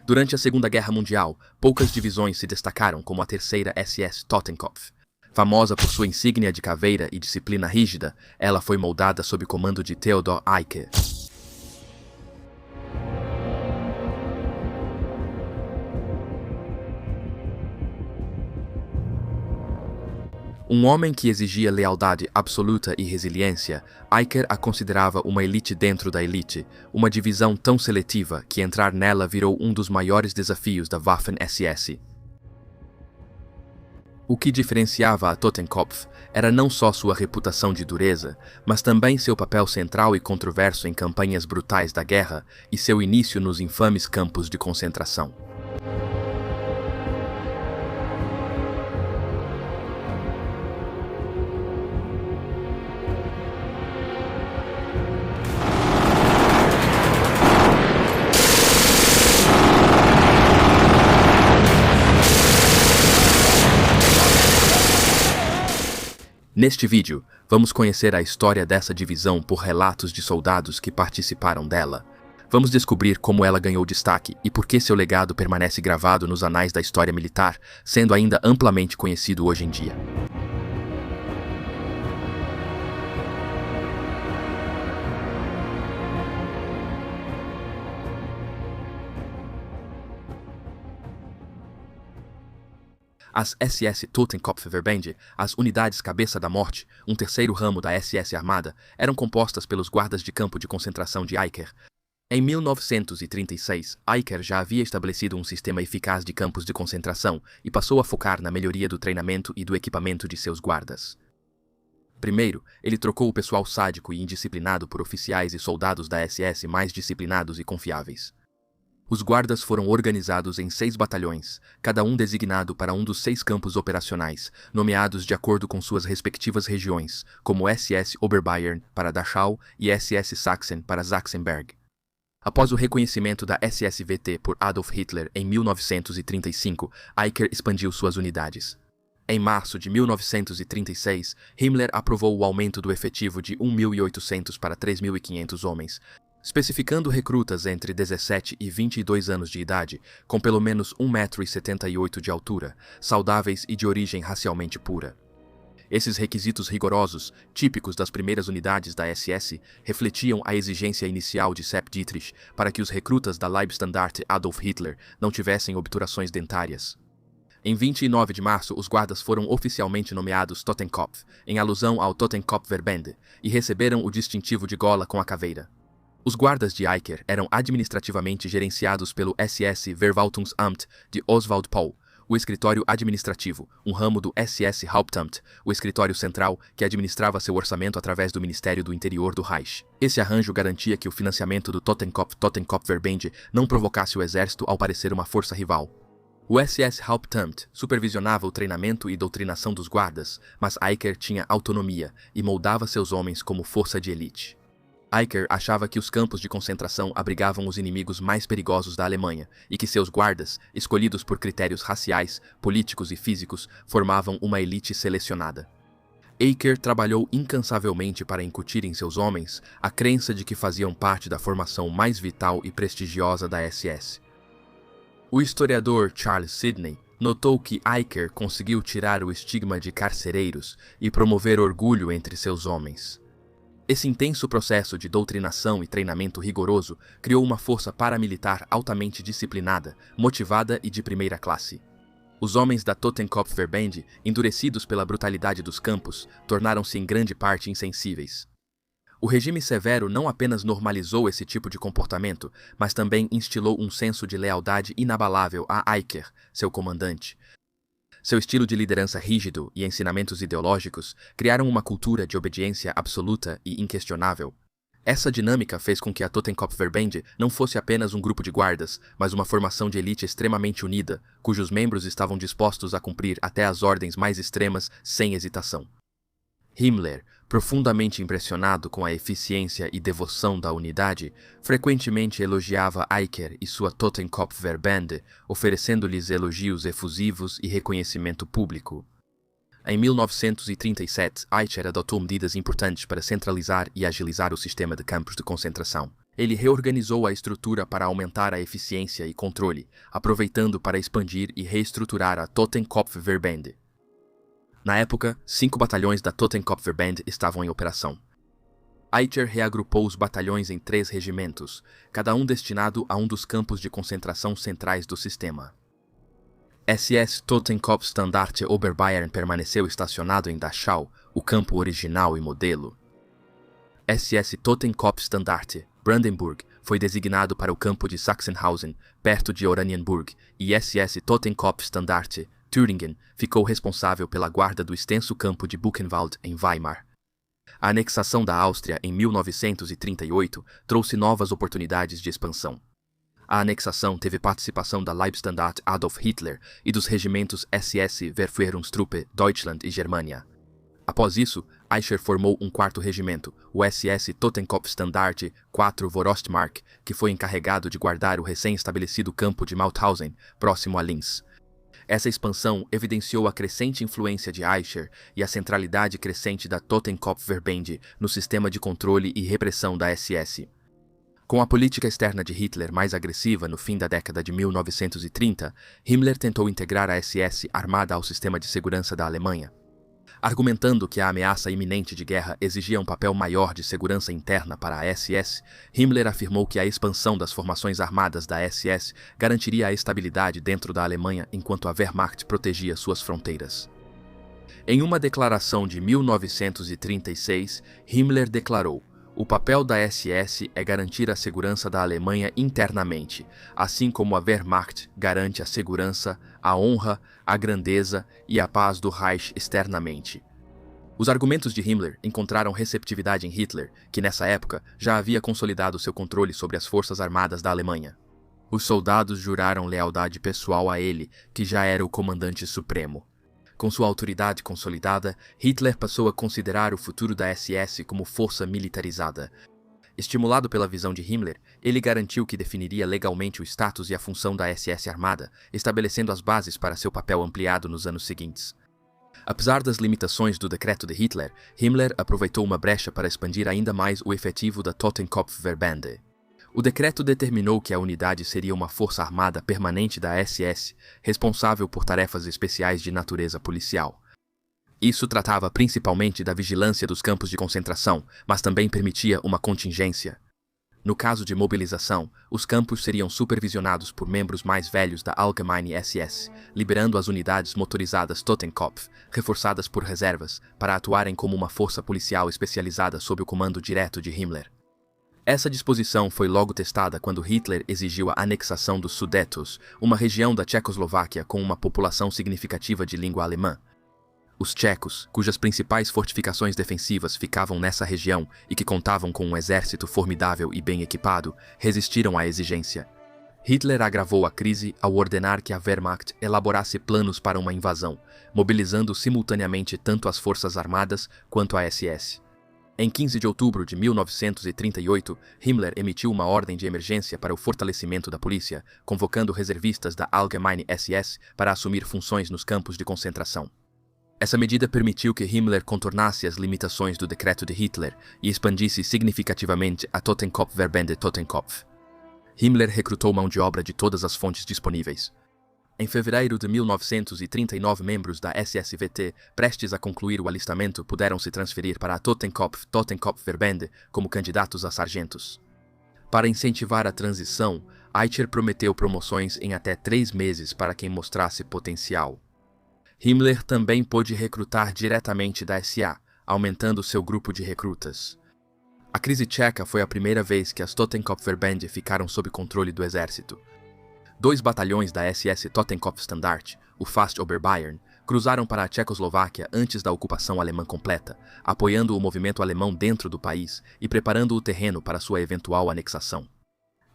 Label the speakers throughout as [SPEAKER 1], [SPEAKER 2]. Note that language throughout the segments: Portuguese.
[SPEAKER 1] Durante a Segunda Guerra Mundial, poucas divisões se destacaram como a terceira SS Totenkopf. Famosa por sua insígnia de caveira e disciplina rígida, ela foi moldada sob comando de Theodor Eicke. Um homem que exigia lealdade absoluta e resiliência, Eicke a considerava uma elite dentro da elite, uma divisão tão seletiva que entrar nela virou um dos maiores desafios da Waffen-SS. O que diferenciava a Totenkopf era não só sua reputação de dureza, mas também seu papel central e controverso em campanhas brutais da guerra e seu início nos infames campos de concentração. Neste vídeo, vamos conhecer a história dessa divisão por relatos de soldados que participaram dela. Vamos descobrir como ela ganhou destaque e por que seu legado permanece gravado nos anais da história militar, sendo ainda amplamente conhecido hoje em dia. As SS Totenkopfverbände, as unidades Cabeça da Morte, um terceiro ramo da SS Armada, eram compostas pelos guardas de campo de concentração de Eicke. Em 1936, Eicke já havia estabelecido um sistema eficaz de campos de concentração e passou a focar na melhoria do treinamento e do equipamento de seus guardas. Primeiro, ele trocou o pessoal sádico e indisciplinado por oficiais e soldados da SS mais disciplinados e confiáveis. Os guardas foram organizados em 6 batalhões, cada um designado para um dos 6 campos operacionais, nomeados de acordo com suas respectivas regiões, como SS Oberbayern para Dachau e SS Sachsen para Sachsenberg. Após o reconhecimento da SSVT por Adolf Hitler em 1935, Eicke expandiu suas unidades. Em março de 1936, Himmler aprovou o aumento do efetivo de 1.800 para 3.500 homens, especificando recrutas entre 17 e 22 anos de idade, com pelo menos 1,78 m de altura, saudáveis e de origem racialmente pura. Esses requisitos rigorosos, típicos das primeiras unidades da SS, refletiam a exigência inicial de Sepp Dietrich para que os recrutas da Leibstandarte Adolf Hitler não tivessem obturações dentárias. Em 29 de março, os guardas foram oficialmente nomeados Totenkopf, em alusão ao Totenkopfverbände, e receberam o distintivo de gola com a caveira. Os guardas de Eicke eram administrativamente gerenciados pelo SS Verwaltungsamt de Oswald Pohl, o escritório administrativo, um ramo do SS Hauptamt, o escritório central, que administrava seu orçamento através do Ministério do Interior do Reich. Esse arranjo garantia que o financiamento do Totenkopfverbände não provocasse o exército ao parecer uma força rival. O SS Hauptamt supervisionava o treinamento e doutrinação dos guardas, mas Eicke tinha autonomia e moldava seus homens como força de elite. Eicke achava que os campos de concentração abrigavam os inimigos mais perigosos da Alemanha e que seus guardas, escolhidos por critérios raciais, políticos e físicos, formavam uma elite selecionada. Eicke trabalhou incansavelmente para incutir em seus homens a crença de que faziam parte da formação mais vital e prestigiosa da SS. O historiador Charles Sidney notou que Eicke conseguiu tirar o estigma de carcereiros e promover orgulho entre seus homens. Esse intenso processo de doutrinação e treinamento rigoroso criou uma força paramilitar altamente disciplinada, motivada e de primeira classe. Os homens da Totenkopfverbände, endurecidos pela brutalidade dos campos, tornaram-se em grande parte insensíveis. O regime severo não apenas normalizou esse tipo de comportamento, mas também instilou um senso de lealdade inabalável a Eicke, seu comandante. Seu estilo de liderança rígido e ensinamentos ideológicos criaram uma cultura de obediência absoluta e inquestionável. Essa dinâmica fez com que a Totenkopfverbände não fosse apenas um grupo de guardas, mas uma formação de elite extremamente unida, cujos membros estavam dispostos a cumprir até as ordens mais extremas sem hesitação. Himmler, profundamente impressionado com a eficiência e devoção da unidade, frequentemente elogiava Eicke e sua Totenkopfverbände, oferecendo-lhes elogios efusivos e reconhecimento público. Em 1937, Eicke adotou medidas importantes para centralizar e agilizar o sistema de campos de concentração. Ele reorganizou a estrutura para aumentar a eficiência e controle, aproveitando para expandir e reestruturar a Totenkopfverbände. Na época, 5 batalhões da Totenkopfverband estavam em operação. Eicher reagrupou os batalhões em 3 regimentos, cada um destinado a um dos campos de concentração centrais do sistema. SS Totenkopfstandarte Oberbayern permaneceu estacionado em Dachau, o campo original e modelo. SS Totenkopfstandarte Brandenburg foi designado para o campo de Sachsenhausen, perto de Oranienburg, e SS Totenkopfstandarte Thüringen ficou responsável pela guarda do extenso campo de Buchenwald, em Weimar. A anexação da Áustria em 1938 trouxe novas oportunidades de expansão. A anexação teve participação da Leibstandarte Adolf Hitler e dos regimentos SS Wehrführungstruppe Deutschland e Germânia. Após isso, Eicher formou um 4º regimento, o SS Totenkopfstandarte IV Vorostmark, que foi encarregado de guardar o recém-estabelecido campo de Mauthausen, próximo a Linz. Essa expansão evidenciou a crescente influência de Eicher e a centralidade crescente da Totenkopfverbände no sistema de controle e repressão da SS. Com a política externa de Hitler mais agressiva no fim da década de 1930, Himmler tentou integrar a SS armada ao sistema de segurança da Alemanha. Argumentando que a ameaça iminente de guerra exigia um papel maior de segurança interna para a SS, Himmler afirmou que a expansão das formações armadas da SS garantiria a estabilidade dentro da Alemanha enquanto a Wehrmacht protegia suas fronteiras. Em uma declaração de 1936, Himmler declarou: "O papel da SS é garantir a segurança da Alemanha internamente, assim como a Wehrmacht garante a segurança, a honra, a grandeza e a paz do Reich externamente." Os argumentos de Himmler encontraram receptividade em Hitler, que nessa época já havia consolidado seu controle sobre as forças armadas da Alemanha. Os soldados juraram lealdade pessoal a ele, que já era o comandante supremo. Com sua autoridade consolidada, Hitler passou a considerar o futuro da SS como força militarizada. Estimulado pela visão de Himmler, ele garantiu que definiria legalmente o status e a função da SS armada, estabelecendo as bases para seu papel ampliado nos anos seguintes. Apesar das limitações do decreto de Hitler, Himmler aproveitou uma brecha para expandir ainda mais o efetivo da Totenkopfverbände. O decreto determinou que a unidade seria uma força armada permanente da SS, responsável por tarefas especiais de natureza policial. Isso tratava principalmente da vigilância dos campos de concentração, mas também permitia uma contingência. No caso de mobilização, os campos seriam supervisionados por membros mais velhos da Allgemeine SS, liberando as unidades motorizadas Totenkopf, reforçadas por reservas, para atuarem como uma força policial especializada sob o comando direto de Himmler. Essa disposição foi logo testada quando Hitler exigiu a anexação dos Sudetos, uma região da Tchecoslováquia com uma população significativa de língua alemã. Os tchecos, cujas principais fortificações defensivas ficavam nessa região e que contavam com um exército formidável e bem equipado, resistiram à exigência. Hitler agravou a crise ao ordenar que a Wehrmacht elaborasse planos para uma invasão, mobilizando simultaneamente tanto as forças armadas quanto a SS. Em 15 de outubro de 1938, Himmler emitiu uma ordem de emergência para o fortalecimento da polícia, convocando reservistas da Allgemeine SS para assumir funções nos campos de concentração. Essa medida permitiu que Himmler contornasse as limitações do decreto de Hitler e expandisse significativamente a Totenkopfverbände Totenkopf. Himmler recrutou mão de obra de todas as fontes disponíveis. Em fevereiro de 1939, membros da SSVT, prestes a concluir o alistamento, puderam se transferir para a Totenkopfverbände como candidatos a sargentos. Para incentivar a transição, Eicher prometeu promoções em até 3 meses para quem mostrasse potencial. Himmler também pôde recrutar diretamente da SA, aumentando seu grupo de recrutas. A crise tcheca foi a primeira vez que as Totenkopfverbände ficaram sob controle do exército. 2 batalhões da SS Totenkopfstandarte, o Fast Oberbayern, cruzaram para a Tchecoslováquia antes da ocupação alemã completa, apoiando o movimento alemão dentro do país e preparando o terreno para sua eventual anexação.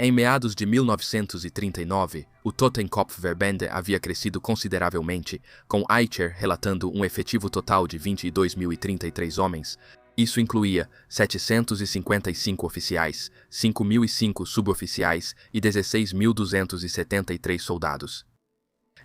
[SPEAKER 1] Em meados de 1939, o Totenkopfverbände havia crescido consideravelmente, com Eicher relatando um efetivo total de 22.033 homens. Isso incluía 755 oficiais, 5.005 suboficiais e 16.273 soldados.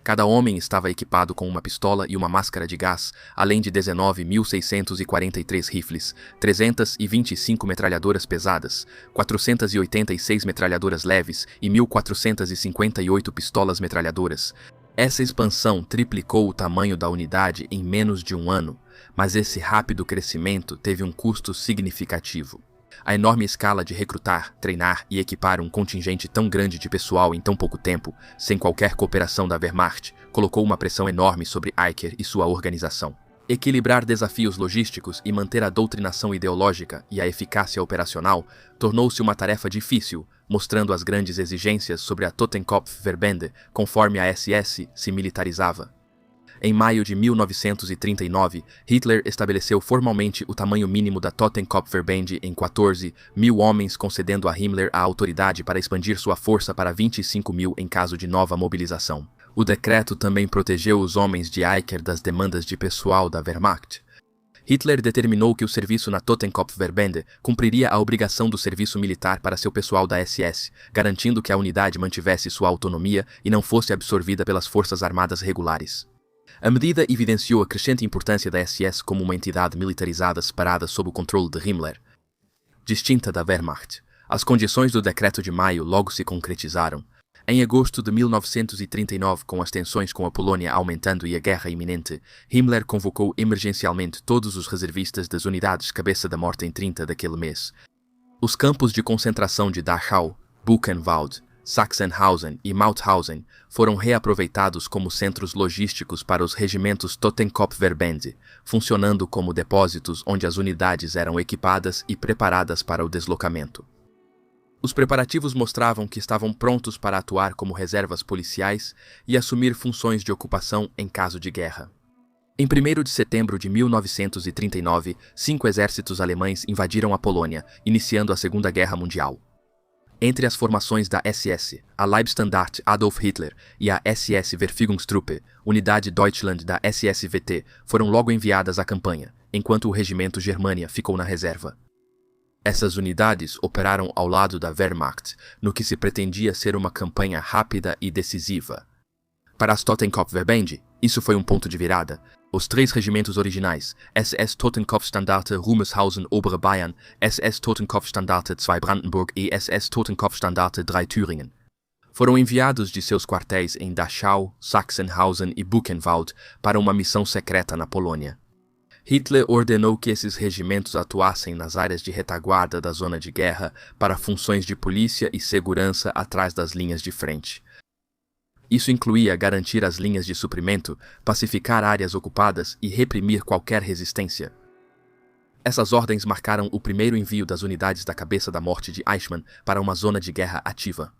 [SPEAKER 1] Cada homem estava equipado com uma pistola e uma máscara de gás, além de 19.643 rifles, 325 metralhadoras pesadas, 486 metralhadoras leves e 1.458 pistolas metralhadoras. Essa expansão triplicou o tamanho da unidade em menos de um ano, mas esse rápido crescimento teve um custo significativo. A enorme escala de recrutar, treinar e equipar um contingente tão grande de pessoal em tão pouco tempo, sem qualquer cooperação da Wehrmacht, colocou uma pressão enorme sobre Eicher e sua organização. Equilibrar desafios logísticos e manter a doutrinação ideológica e a eficácia operacional tornou-se uma tarefa difícil, mostrando as grandes exigências sobre a Totenkopfverbände conforme a SS se militarizava. Em maio de 1939, Hitler estabeleceu formalmente o tamanho mínimo da Totenkopfverbände em 14.000 homens, concedendo a Himmler a autoridade para expandir sua força para 25.000 em caso de nova mobilização. O decreto também protegeu os homens de Eicher das demandas de pessoal da Wehrmacht. Hitler determinou que o serviço na Totenkopfverbände cumpriria a obrigação do serviço militar para seu pessoal da SS, garantindo que a unidade mantivesse sua autonomia e não fosse absorvida pelas forças armadas regulares. A medida evidenciou a crescente importância da SS como uma entidade militarizada separada sob o controle de Himmler, distinta da Wehrmacht. As condições do decreto de maio logo se concretizaram. Em agosto de 1939, com as tensões com a Polônia aumentando e a guerra iminente, Himmler convocou emergencialmente todos os reservistas das unidades Cabeça da Morte em 30 daquele mês. Os campos de concentração de Dachau, Buchenwald, Sachsenhausen e Mauthausen foram reaproveitados como centros logísticos para os regimentos Totenkopfverbände, funcionando como depósitos onde as unidades eram equipadas e preparadas para o deslocamento. Os preparativos mostravam que estavam prontos para atuar como reservas policiais e assumir funções de ocupação em caso de guerra. Em 1º de setembro de 1939, 5 exércitos alemães invadiram a Polônia, iniciando a Segunda Guerra Mundial. Entre as formações da SS, a Leibstandarte Adolf Hitler e a SS Verfügungstruppe, unidade Deutschland da SSVT, foram logo enviadas à campanha, enquanto o regimento Germânia ficou na reserva. Essas unidades operaram ao lado da Wehrmacht, no que se pretendia ser uma campanha rápida e decisiva. Para as Totenkopfverbände, isso foi um ponto de virada. Os 3 regimentos originais, SS Totenkopfstandarte Rumelshausen Obere Bayern, SS Totenkopfstandarte II Brandenburg e SS Totenkopfstandarte III Thüringen, foram enviados de seus quartéis em Dachau, Sachsenhausen e Buchenwald para uma missão secreta na Polônia. Hitler ordenou que esses regimentos atuassem nas áreas de retaguarda da zona de guerra para funções de polícia e segurança atrás das linhas de frente. Isso incluía garantir as linhas de suprimento, pacificar áreas ocupadas e reprimir qualquer resistência. Essas ordens marcaram o primeiro envio das unidades da Cabeça da Morte de Eichmann para uma zona de guerra ativa.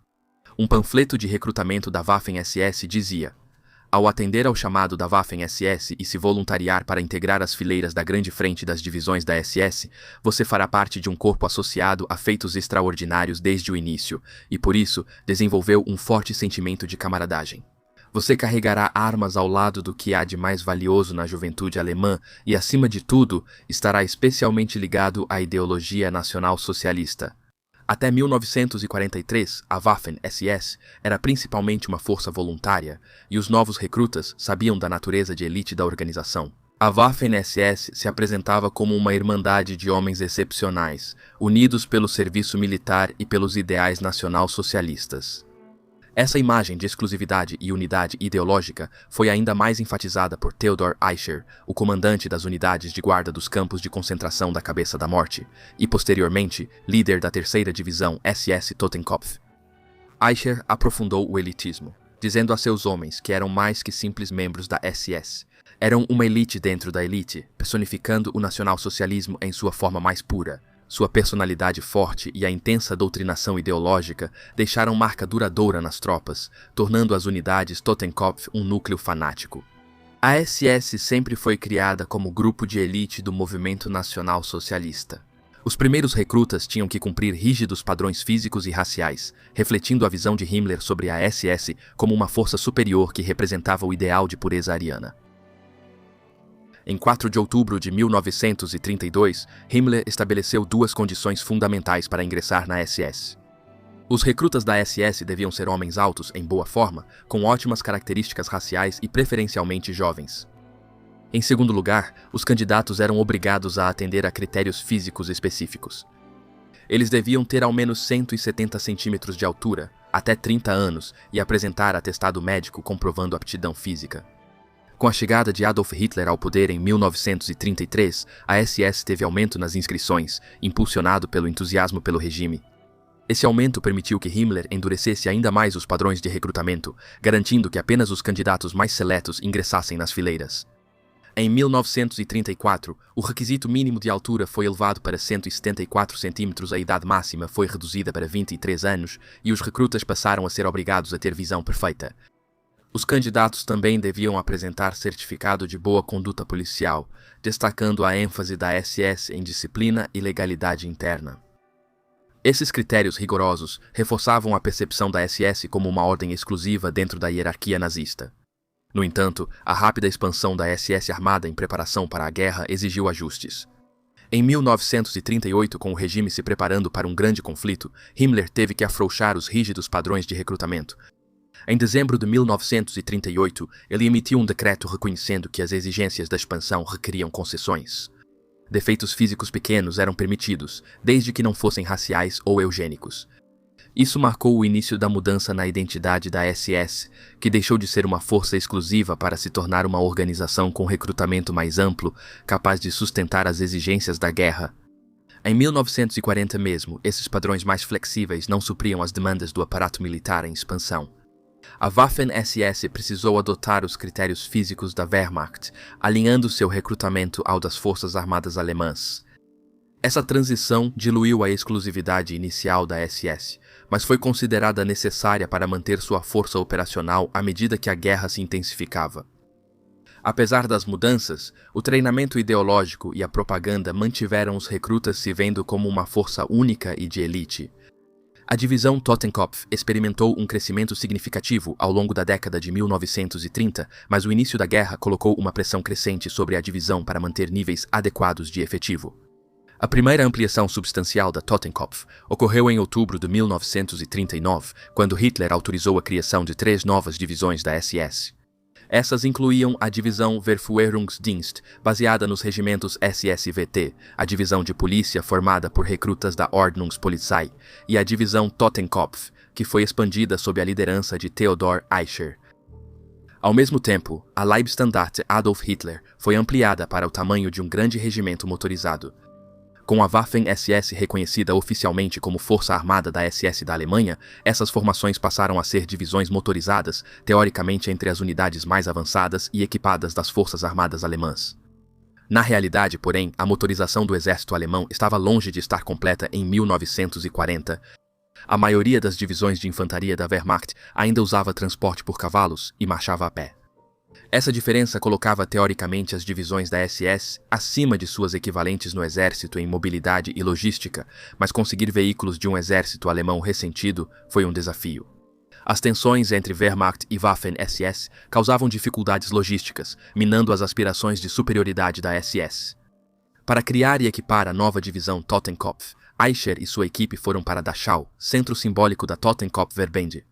[SPEAKER 1] Um panfleto de recrutamento da Waffen-SS dizia: ao atender ao chamado da Waffen-SS e se voluntariar para integrar as fileiras da grande frente das divisões da SS, você fará parte de um corpo associado a feitos extraordinários desde o início, e por isso desenvolveu um forte sentimento de camaradagem. Você carregará armas ao lado do que há de mais valioso na juventude alemã e, acima de tudo, estará especialmente ligado à ideologia nacional-socialista. Até 1943, a Waffen-SS era principalmente uma força voluntária, e os novos recrutas sabiam da natureza de elite da organização. A Waffen-SS se apresentava como uma irmandade de homens excepcionais, unidos pelo serviço militar e pelos ideais nacional-socialistas. Essa imagem de exclusividade e unidade ideológica foi ainda mais enfatizada por Theodor Eicher, o comandante das unidades de guarda dos campos de concentração da Cabeça da Morte, e posteriormente líder da 3ª Divisão SS Totenkopf. Eicher aprofundou o elitismo, dizendo a seus homens que eram mais que simples membros da SS. Eram uma elite dentro da elite, personificando o nacionalsocialismo em sua forma mais pura. Sua personalidade forte e a intensa doutrinação ideológica deixaram marca duradoura nas tropas, tornando as unidades Totenkopf um núcleo fanático. A SS sempre foi criada como grupo de elite do movimento nacional socialista. Os primeiros recrutas tinham que cumprir rígidos padrões físicos e raciais, refletindo a visão de Himmler sobre a SS como uma força superior que representava o ideal de pureza ariana. Em 4 de outubro de 1932, Himmler estabeleceu 2 condições fundamentais para ingressar na SS. Os recrutas da SS deviam ser homens altos, em boa forma, com ótimas características raciais e preferencialmente jovens. Em segundo lugar, os candidatos eram obrigados a atender a critérios físicos específicos. Eles deviam ter ao menos 170 centímetros de altura, até 30 anos, e apresentar atestado médico comprovando aptidão física. Com a chegada de Adolf Hitler ao poder em 1933, a SS teve aumento nas inscrições, impulsionado pelo entusiasmo pelo regime. Esse aumento permitiu que Himmler endurecesse ainda mais os padrões de recrutamento, garantindo que apenas os candidatos mais seletos ingressassem nas fileiras. Em 1934, o requisito mínimo de altura foi elevado para 174 centímetros, a idade máxima foi reduzida para 23 anos e os recrutas passaram a ser obrigados a ter visão perfeita. Os candidatos também deviam apresentar certificado de boa conduta policial, destacando a ênfase da SS em disciplina e legalidade interna. Esses critérios rigorosos reforçavam a percepção da SS como uma ordem exclusiva dentro da hierarquia nazista. No entanto, a rápida expansão da SS armada em preparação para a guerra exigiu ajustes. Em 1938, com o regime se preparando para um grande conflito, Himmler teve que afrouxar os rígidos padrões de recrutamento. Em dezembro de 1938, ele emitiu um decreto reconhecendo que as exigências da expansão requeriam concessões. Defeitos físicos pequenos eram permitidos, desde que não fossem raciais ou eugênicos. Isso marcou o início da mudança na identidade da SS, que deixou de ser uma força exclusiva para se tornar uma organização com recrutamento mais amplo, capaz de sustentar as exigências da guerra. Em 1940 mesmo, esses padrões mais flexíveis não supriam as demandas do aparato militar em expansão. A Waffen-SS precisou adotar os critérios físicos da Wehrmacht, alinhando seu recrutamento ao das Forças Armadas Alemãs. Essa transição diluiu a exclusividade inicial da SS, mas foi considerada necessária para manter sua força operacional à medida que a guerra se intensificava. Apesar das mudanças, o treinamento ideológico e a propaganda mantiveram os recrutas se vendo como uma força única e de elite. A divisão Totenkopf experimentou um crescimento significativo ao longo da década de 1930, mas o início da guerra colocou uma pressão crescente sobre a divisão para manter níveis adequados de efetivo. A primeira ampliação substancial da Totenkopf ocorreu em outubro de 1939, quando Hitler autorizou a criação de 3 novas divisões da SS. Essas incluíam a divisão Verführungsdienst, baseada nos regimentos SSVT, a divisão de polícia formada por recrutas da Ordnungspolizei, e a divisão Totenkopf, que foi expandida sob a liderança de Theodor Eicher. Ao mesmo tempo, a Leibstandarte Adolf Hitler foi ampliada para o tamanho de um grande regimento motorizado. Com a Waffen-SS reconhecida oficialmente como Força Armada da SS da Alemanha, essas formações passaram a ser divisões motorizadas, teoricamente entre as unidades mais avançadas e equipadas das Forças Armadas alemãs. Na realidade, porém, a motorização do exército alemão estava longe de estar completa em 1940. A maioria das divisões de infantaria da Wehrmacht ainda usava transporte por cavalos e marchava a pé. Essa diferença colocava teoricamente as divisões da SS acima de suas equivalentes no exército em mobilidade e logística, mas conseguir veículos de um exército alemão ressentido foi um desafio. As tensões entre Wehrmacht e Waffen-SS causavam dificuldades logísticas, minando as aspirações de superioridade da SS. Para criar e equipar a nova divisão Totenkopf, Eicher e sua equipe foram para Dachau, centro simbólico da Totenkopf-Verbände.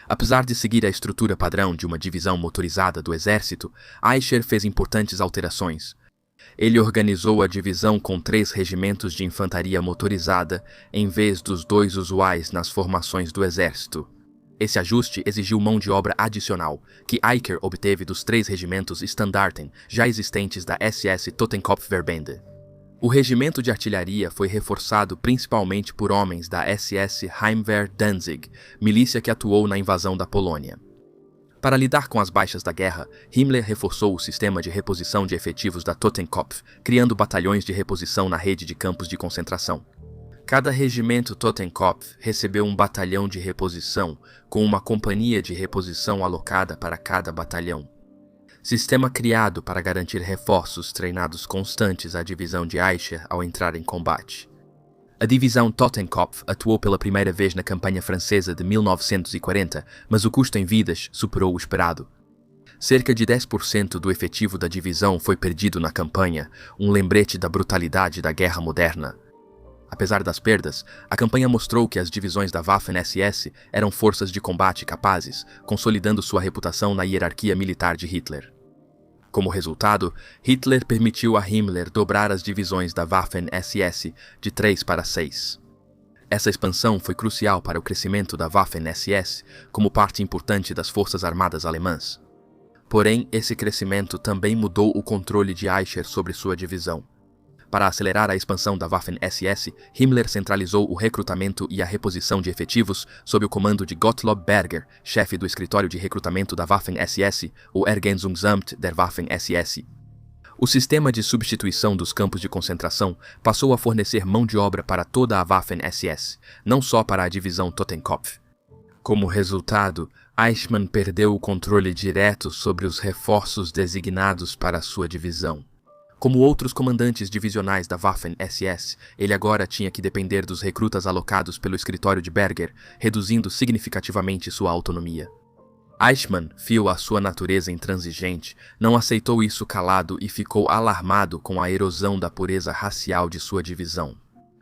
[SPEAKER 1] Apesar de seguir a estrutura padrão de uma divisão motorizada do exército, Eicher fez importantes alterações. Ele organizou a divisão com 3 regimentos de infantaria motorizada, em vez dos 2 usuais nas formações do exército. Esse ajuste exigiu mão de obra adicional, que Eicher obteve dos 3 regimentos Standarten já existentes da SS Totenkopf-Verbände. O regimento de artilharia foi reforçado principalmente por homens da SS Heimwehr Danzig, milícia que atuou na invasão da Polônia. Para lidar com as baixas da guerra, Himmler reforçou o sistema de reposição de efetivos da Totenkopf, criando batalhões de reposição na rede de campos de concentração. Cada regimento Totenkopf recebeu um batalhão de reposição, com uma companhia de reposição alocada para cada batalhão. Sistema criado para garantir reforços treinados constantes à divisão de Eicher ao entrar em combate. A divisão Totenkopf atuou pela primeira vez na campanha francesa de 1940, mas o custo em vidas superou o esperado. Cerca de 10% do efetivo da divisão foi perdido na campanha, um lembrete da brutalidade da guerra moderna. Apesar das perdas, a campanha mostrou que as divisões da Waffen-SS eram forças de combate capazes, consolidando sua reputação na hierarquia militar de Hitler. Como resultado, Hitler permitiu a Himmler dobrar as divisões da Waffen-SS de 3 para 6. Essa expansão foi crucial para o crescimento da Waffen-SS como parte importante das forças armadas alemãs. Porém, esse crescimento também mudou o controle de Eicher sobre sua divisão. Para acelerar a expansão da Waffen-SS, Himmler centralizou o recrutamento e a reposição de efetivos sob o comando de Gottlob Berger, chefe do escritório de recrutamento da Waffen-SS, o Ergänzungsamt der Waffen-SS. O sistema de substituição dos campos de concentração passou a fornecer mão de obra para toda a Waffen-SS, não só para a divisão Totenkopf. Como resultado, Eichmann perdeu o controle direto sobre os reforços designados para sua divisão. Como outros comandantes divisionais da Waffen-SS, ele agora tinha que depender dos recrutas alocados pelo escritório de Berger, reduzindo significativamente sua autonomia. Eichmann, fiel à sua natureza intransigente, não aceitou isso calado e ficou alarmado com a erosão da pureza racial de sua divisão.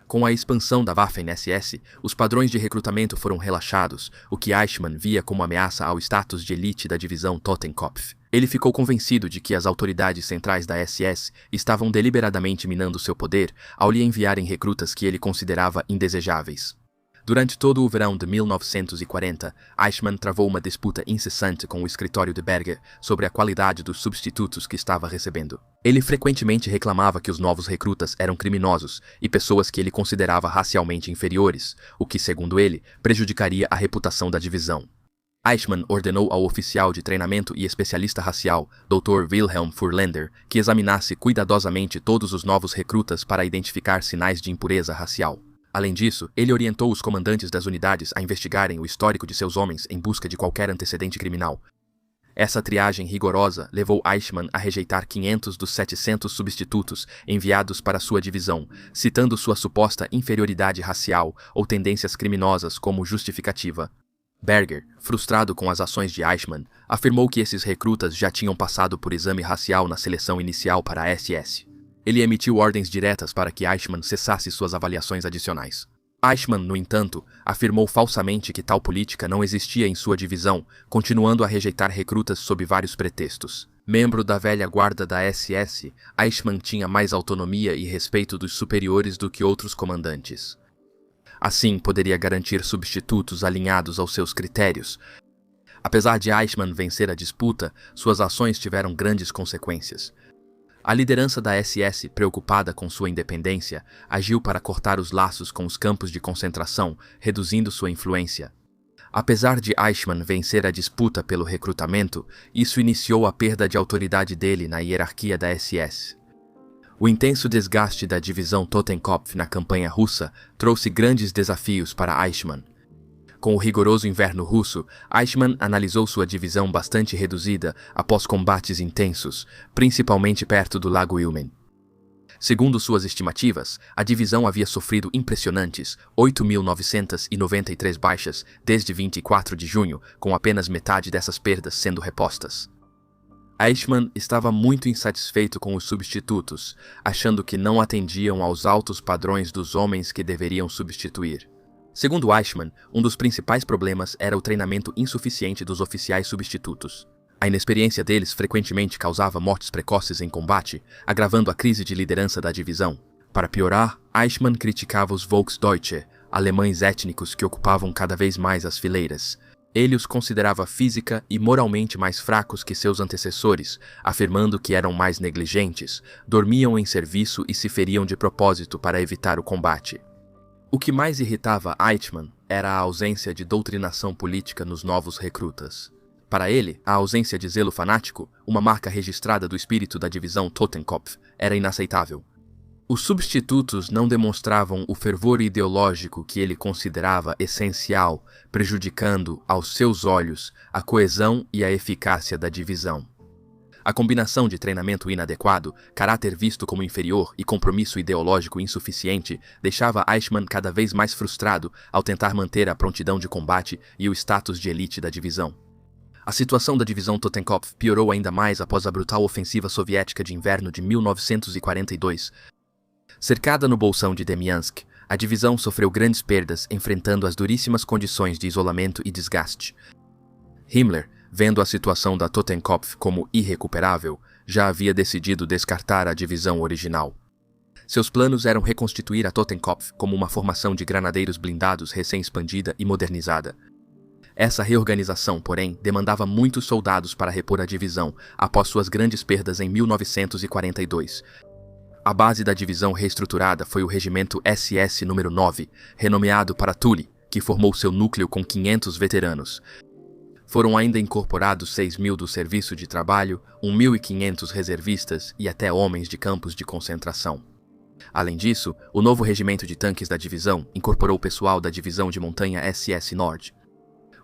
[SPEAKER 1] Com a expansão da Waffen-SS, os padrões de recrutamento foram relaxados, o que Eichmann via como ameaça ao status de elite da divisão Totenkopf. Ele ficou convencido de que as autoridades centrais da SS estavam deliberadamente minando seu poder ao lhe enviarem recrutas que ele considerava indesejáveis. Durante todo o verão de 1940, Eichmann travou uma disputa incessante com o escritório de Berger sobre a qualidade dos substitutos que estava recebendo. Ele frequentemente reclamava que os novos recrutas eram criminosos e pessoas que ele considerava racialmente inferiores, o que, segundo ele, prejudicaria a reputação da divisão. Eichmann ordenou ao oficial de treinamento e especialista racial, Dr. Wilhelm Furländer, que examinasse cuidadosamente todos os novos recrutas para identificar sinais de impureza racial. Além disso, ele orientou os comandantes das unidades a investigarem o histórico de seus homens em busca de qualquer antecedente criminal. Essa triagem rigorosa levou Eichmann a rejeitar 500 dos 700 substitutos enviados para sua divisão, citando sua suposta inferioridade racial ou tendências criminosas como justificativa. Berger, frustrado com as ações de Eichmann, afirmou que esses recrutas já tinham passado por exame racial na seleção inicial para a SS. Ele emitiu ordens diretas para que Eichmann cessasse suas avaliações adicionais. Eichmann, no entanto, afirmou falsamente que tal política não existia em sua divisão, continuando a rejeitar recrutas sob vários pretextos. Membro da velha guarda da SS, Eichmann tinha mais autonomia e respeito dos superiores do que outros comandantes. Assim, poderia garantir substitutos alinhados aos seus critérios. Apesar de Eichmann vencer a disputa, suas ações tiveram grandes consequências. A liderança da SS, preocupada com sua independência, agiu para cortar os laços com os campos de concentração, reduzindo sua influência. Apesar de Eichmann vencer a disputa pelo recrutamento, isso iniciou a perda de autoridade dele na hierarquia da SS. O intenso desgaste da divisão Totenkopf na campanha russa trouxe grandes desafios para Eichmann. Com o rigoroso inverno russo, Eichmann analisou sua divisão bastante reduzida após combates intensos, principalmente perto do Lago Ilmen. Segundo suas estimativas, a divisão havia sofrido impressionantes 8.993 baixas desde 24 de junho, com apenas metade dessas perdas sendo repostas. Eichmann estava muito insatisfeito com os substitutos, achando que não atendiam aos altos padrões dos homens que deveriam substituir. Segundo Eichmann, um dos principais problemas era o treinamento insuficiente dos oficiais substitutos. A inexperiência deles frequentemente causava mortes precoces em combate, agravando a crise de liderança da divisão. Para piorar, Eichmann criticava os Volksdeutsche, alemães étnicos que ocupavam cada vez mais as fileiras. Ele os considerava física e moralmente mais fracos que seus antecessores, afirmando que eram mais negligentes, dormiam em serviço e se feriam de propósito para evitar o combate. O que mais irritava Eichmann era a ausência de doutrinação política nos novos recrutas. Para ele, a ausência de zelo fanático, uma marca registrada do espírito da divisão Totenkopf, era inaceitável. Os substitutos não demonstravam o fervor ideológico que ele considerava essencial, prejudicando, aos seus olhos, a coesão e a eficácia da divisão. A combinação de treinamento inadequado, caráter visto como inferior e compromisso ideológico insuficiente deixava Eichmann cada vez mais frustrado ao tentar manter a prontidão de combate e o status de elite da divisão. A situação da divisão Totenkopf piorou ainda mais após a brutal ofensiva soviética de inverno de 1942. Cercada no bolsão de Demiansk, a divisão sofreu grandes perdas enfrentando as duríssimas condições de isolamento e desgaste. Himmler, vendo a situação da Totenkopf como irrecuperável, já havia decidido descartar a divisão original. Seus planos eram reconstituir a Totenkopf como uma formação de granadeiros blindados recém-expandida e modernizada. Essa reorganização, porém, demandava muitos soldados para repor a divisão após suas grandes perdas em 1942. A base da divisão reestruturada foi o Regimento SS número 9, renomeado para Thule, que formou seu núcleo com 500 veteranos. Foram ainda incorporados 6.000 do serviço de trabalho, 1.500 reservistas e até homens de campos de concentração. Além disso, o novo regimento de tanques da divisão incorporou o pessoal da divisão de montanha SS Nord.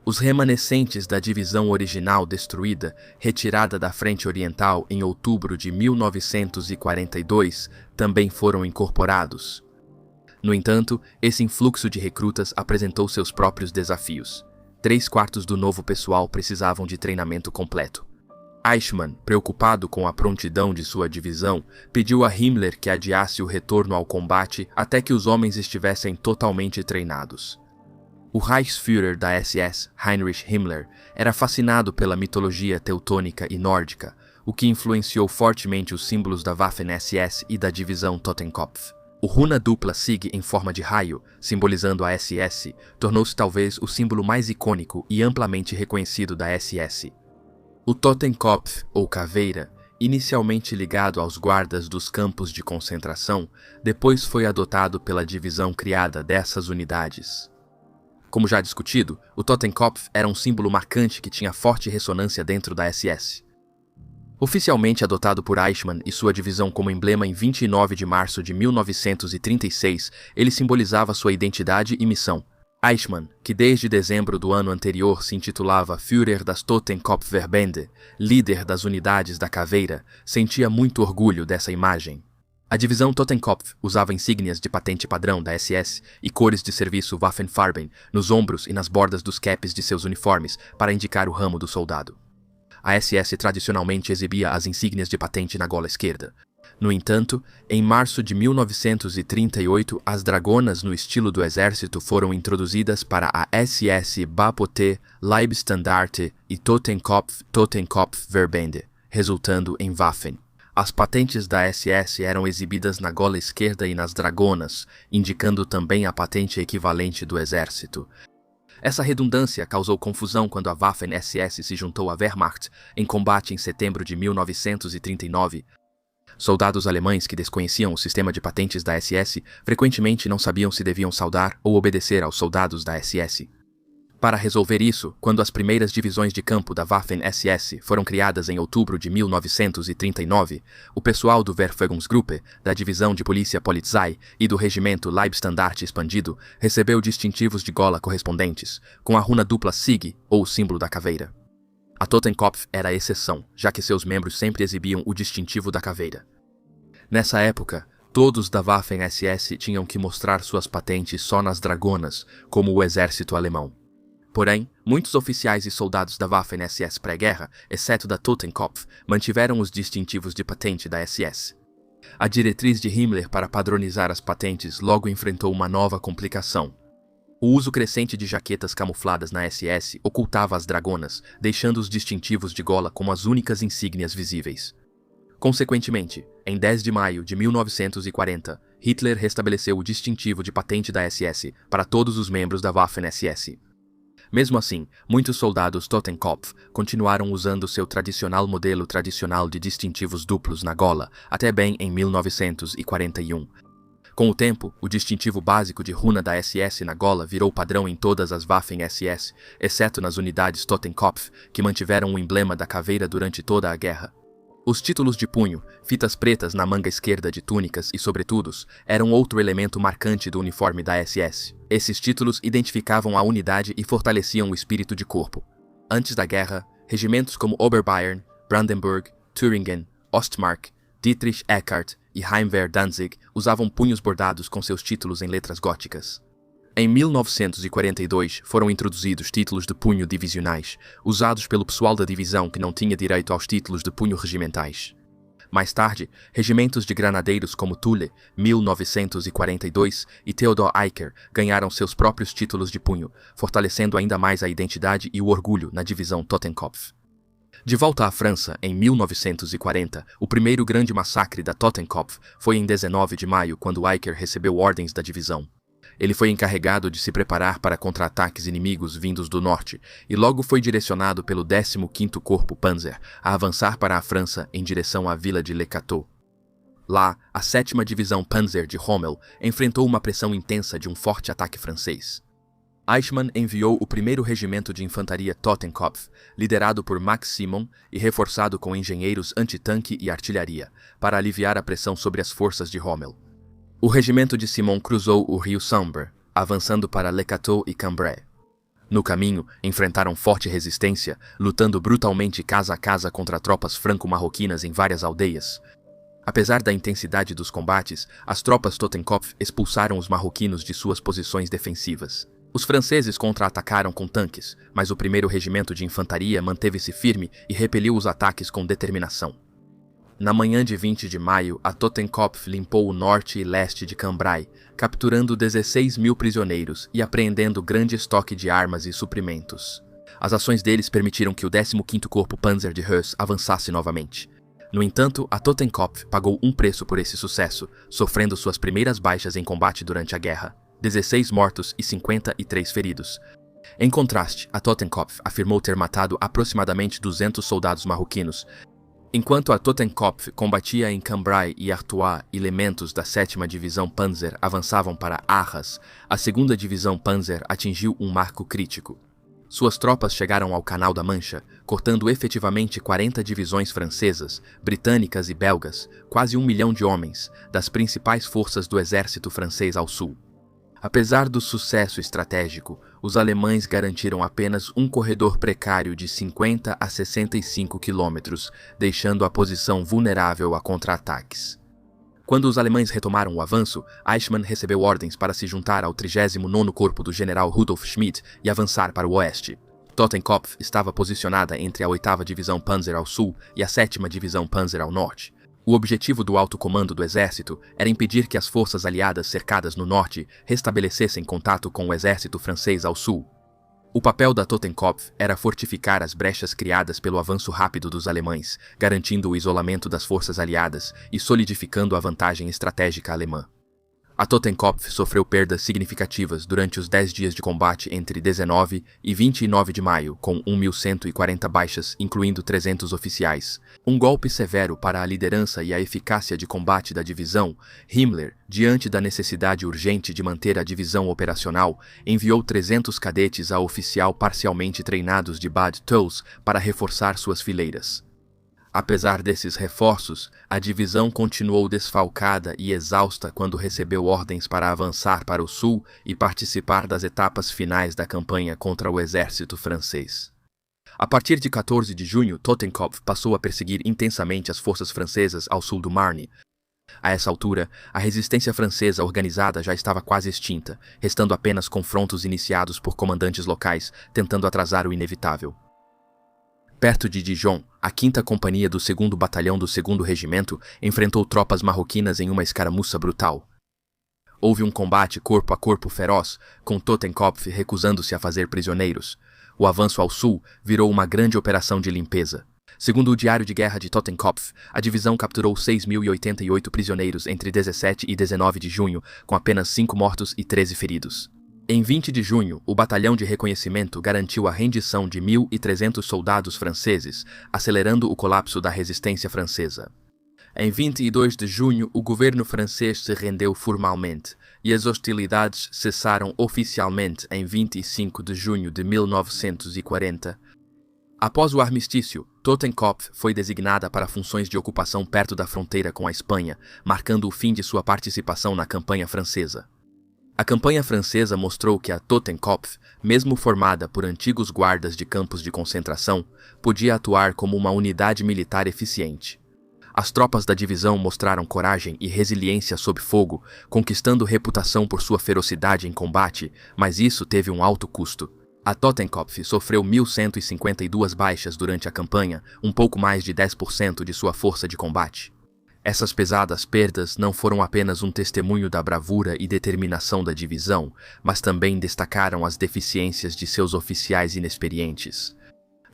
[SPEAKER 1] Os remanescentes da divisão original destruída, retirada da frente oriental em outubro de 1942, também foram incorporados. No entanto, esse influxo de recrutas apresentou seus próprios desafios. 3/4 do novo pessoal precisavam de treinamento completo. Eichmann, preocupado com a prontidão de sua divisão, pediu a Himmler que adiasse o retorno ao combate até que os homens estivessem totalmente treinados. O Reichsführer da SS, Heinrich Himmler, era fascinado pela mitologia teutônica e nórdica, o que influenciou fortemente os símbolos da Waffen-SS e da divisão Totenkopf. O runa dupla Sig em forma de raio, simbolizando a SS, tornou-se talvez o símbolo mais icônico e amplamente reconhecido da SS. O Totenkopf, ou caveira, inicialmente ligado aos guardas dos campos de concentração, depois foi adotado pela divisão criada dessas unidades. Como já discutido, o Totenkopf era um símbolo marcante que tinha forte ressonância dentro da SS. Oficialmente adotado por Eichmann e sua divisão como emblema em 29 de março de 1936, ele simbolizava sua identidade e missão. Eichmann, que desde dezembro do ano anterior se intitulava Führer das Totenkopfverbände, líder das unidades da caveira, sentia muito orgulho dessa imagem. A divisão Totenkopf usava insígnias de patente padrão da SS e cores de serviço Waffenfarben nos ombros e nas bordas dos capes de seus uniformes para indicar o ramo do soldado. A SS tradicionalmente exibia as insígnias de patente na gola esquerda. No entanto, em março de 1938, as dragonas no estilo do exército foram introduzidas para a SS Bapöte, Leibstandarte e Totenkopfverbände, resultando em Waffen. As patentes da SS eram exibidas na gola esquerda e nas dragonas, indicando também a patente equivalente do exército. Essa redundância causou confusão quando a Waffen-SS se juntou à Wehrmacht em combate em setembro de 1939. Soldados alemães que desconheciam o sistema de patentes da SS frequentemente não sabiam se deviam saudar ou obedecer aos soldados da SS. Para resolver isso, quando as primeiras divisões de campo da Waffen-SS foram criadas em outubro de 1939, o pessoal do Verfügungsgruppe, da divisão de polícia Polizei e do regimento Leibstandarte expandido recebeu distintivos de gola correspondentes, com a runa dupla Sig, ou símbolo da caveira. A Totenkopf era a exceção, já que seus membros sempre exibiam o distintivo da caveira. Nessa época, todos da Waffen-SS tinham que mostrar suas patentes só nas dragonas, como o exército alemão. Porém, muitos oficiais e soldados da Waffen-SS pré-guerra, exceto da Totenkopf, mantiveram os distintivos de patente da SS. A diretriz de Himmler para padronizar as patentes logo enfrentou uma nova complicação. O uso crescente de jaquetas camufladas na SS ocultava as dragonas, deixando os distintivos de gola como as únicas insígnias visíveis. Consequentemente, em 10 de maio de 1940, Hitler restabeleceu o distintivo de patente da SS para todos os membros da Waffen-SS. Mesmo assim, muitos soldados Totenkopf continuaram usando seu tradicional modelo tradicional de distintivos duplos na gola, até bem em 1941. Com o tempo, o distintivo básico de runa da SS na gola virou padrão em todas as Waffen-SS, exceto nas unidades Totenkopf, que mantiveram o emblema da caveira durante toda a guerra. Os títulos de punho, fitas pretas na manga esquerda de túnicas e sobretudos, eram outro elemento marcante do uniforme da SS. Esses títulos identificavam a unidade e fortaleciam o espírito de corpo. Antes da guerra, regimentos como Oberbayern, Brandenburg, Thüringen, Ostmark, Dietrich Eckart e Heimwehr Danzig usavam punhos bordados com seus títulos em letras góticas. Em 1942, foram introduzidos títulos de punho divisionais, usados pelo pessoal da divisão que não tinha direito aos títulos de punho regimentais. Mais tarde, regimentos de granadeiros como Thule, 1942, e Theodor Eicher ganharam seus próprios títulos de punho, fortalecendo ainda mais a identidade e o orgulho na divisão Totenkopf. De volta à França, em 1940, o primeiro grande massacre da Totenkopf foi em 19 de maio, quando Eicher recebeu ordens da divisão. Ele foi encarregado de se preparar para contra-ataques inimigos vindos do norte e logo foi direcionado pelo 15º Corpo Panzer a avançar para a França em direção à vila de Le Cateau. Lá, a 7ª Divisão Panzer de Rommel enfrentou uma pressão intensa de um forte ataque francês. Eichmann enviou o 1º Regimento de Infantaria Totenkopf, liderado por Max Simon e reforçado com engenheiros antitanque e artilharia, para aliviar a pressão sobre as forças de Rommel. O regimento de Simon cruzou o rio Sambre, avançando para Le Cateau e Cambrai. No caminho, enfrentaram forte resistência, lutando brutalmente casa a casa contra tropas franco-marroquinas em várias aldeias. Apesar da intensidade dos combates, as tropas Totenkopf expulsaram os marroquinos de suas posições defensivas. Os franceses contra-atacaram com tanques, mas o 1º Regimento de Infantaria manteve-se firme e repeliu os ataques com determinação. Na manhã de 20 de maio, a Totenkopf limpou o norte e leste de Cambrai, capturando 16.000 prisioneiros e apreendendo grande estoque de armas e suprimentos. As ações deles permitiram que o 15º Corpo Panzer de Höss avançasse novamente. No entanto, a Totenkopf pagou um preço por esse sucesso, sofrendo suas primeiras baixas em combate durante a guerra: 16 mortos e 53 feridos. Em contraste, a Totenkopf afirmou ter matado aproximadamente 200 soldados marroquinos. Enquanto a Totenkopf combatia em Cambrai e Artois, elementos da 7ª Divisão Panzer avançavam para Arras, a 2ª Divisão Panzer atingiu um marco crítico. Suas tropas chegaram ao Canal da Mancha, cortando efetivamente 40 divisões francesas, britânicas e belgas, quase 1 milhão de homens, das principais forças do exército francês ao sul. Apesar do sucesso estratégico, os alemães garantiram apenas um corredor precário de 50 a 65 quilômetros, deixando a posição vulnerável a contra-ataques. Quando os alemães retomaram o avanço, Eichmann recebeu ordens para se juntar ao 39º Corpo do general Rudolf Schmidt e avançar para o oeste. Totenkopf estava posicionada entre a 8ª Divisão Panzer ao sul e a 7ª Divisão Panzer ao norte. O objetivo do alto comando do exército era impedir que as forças aliadas cercadas no norte restabelecessem contato com o exército francês ao sul. O papel da Totenkopf era fortificar as brechas criadas pelo avanço rápido dos alemães, garantindo o isolamento das forças aliadas e solidificando a vantagem estratégica alemã. A Totenkopf sofreu perdas significativas durante os 10 dias de combate entre 19 e 29 de maio, com 1.140 baixas, incluindo 300 oficiais. Um golpe severo para a liderança e a eficácia de combate da divisão, Himmler, diante da necessidade urgente de manter a divisão operacional, enviou 300 cadetes a oficial parcialmente treinados de Bad Tölz para reforçar suas fileiras. Apesar desses reforços, a divisão continuou desfalcada e exausta quando recebeu ordens para avançar para o sul e participar das etapas finais da campanha contra o exército francês. A partir de 14 de junho, Totenkopf passou a perseguir intensamente as forças francesas ao sul do Marne. A essa altura, a resistência francesa organizada já estava quase extinta, restando apenas confrontos iniciados por comandantes locais, tentando atrasar o inevitável. Perto de Dijon, a 5ª Companhia do 2º Batalhão do 2º Regimento enfrentou tropas marroquinas em uma escaramuça brutal. Houve um combate corpo a corpo feroz, com Totenkopf recusando-se a fazer prisioneiros. O avanço ao sul virou uma grande operação de limpeza. Segundo o Diário de Guerra de Totenkopf, a divisão capturou 6.088 prisioneiros entre 17 e 19 de junho, com apenas 5 mortos e 13 feridos. Em 20 de junho, o Batalhão de Reconhecimento garantiu a rendição de 1.300 soldados franceses, acelerando o colapso da resistência francesa. Em 22 de junho, o governo francês se rendeu formalmente, e as hostilidades cessaram oficialmente em 25 de junho de 1940. Após o armistício, Totenkopf foi designada para funções de ocupação perto da fronteira com a Espanha, marcando o fim de sua participação na campanha francesa. A campanha francesa mostrou que a Totenkopf, mesmo formada por antigos guardas de campos de concentração, podia atuar como uma unidade militar eficiente. As tropas da divisão mostraram coragem e resiliência sob fogo, conquistando reputação por sua ferocidade em combate, mas isso teve um alto custo. A Totenkopf sofreu 1.152 baixas durante a campanha, um pouco mais de 10% de sua força de combate. Essas pesadas perdas não foram apenas um testemunho da bravura e determinação da divisão, mas também destacaram as deficiências de seus oficiais inexperientes.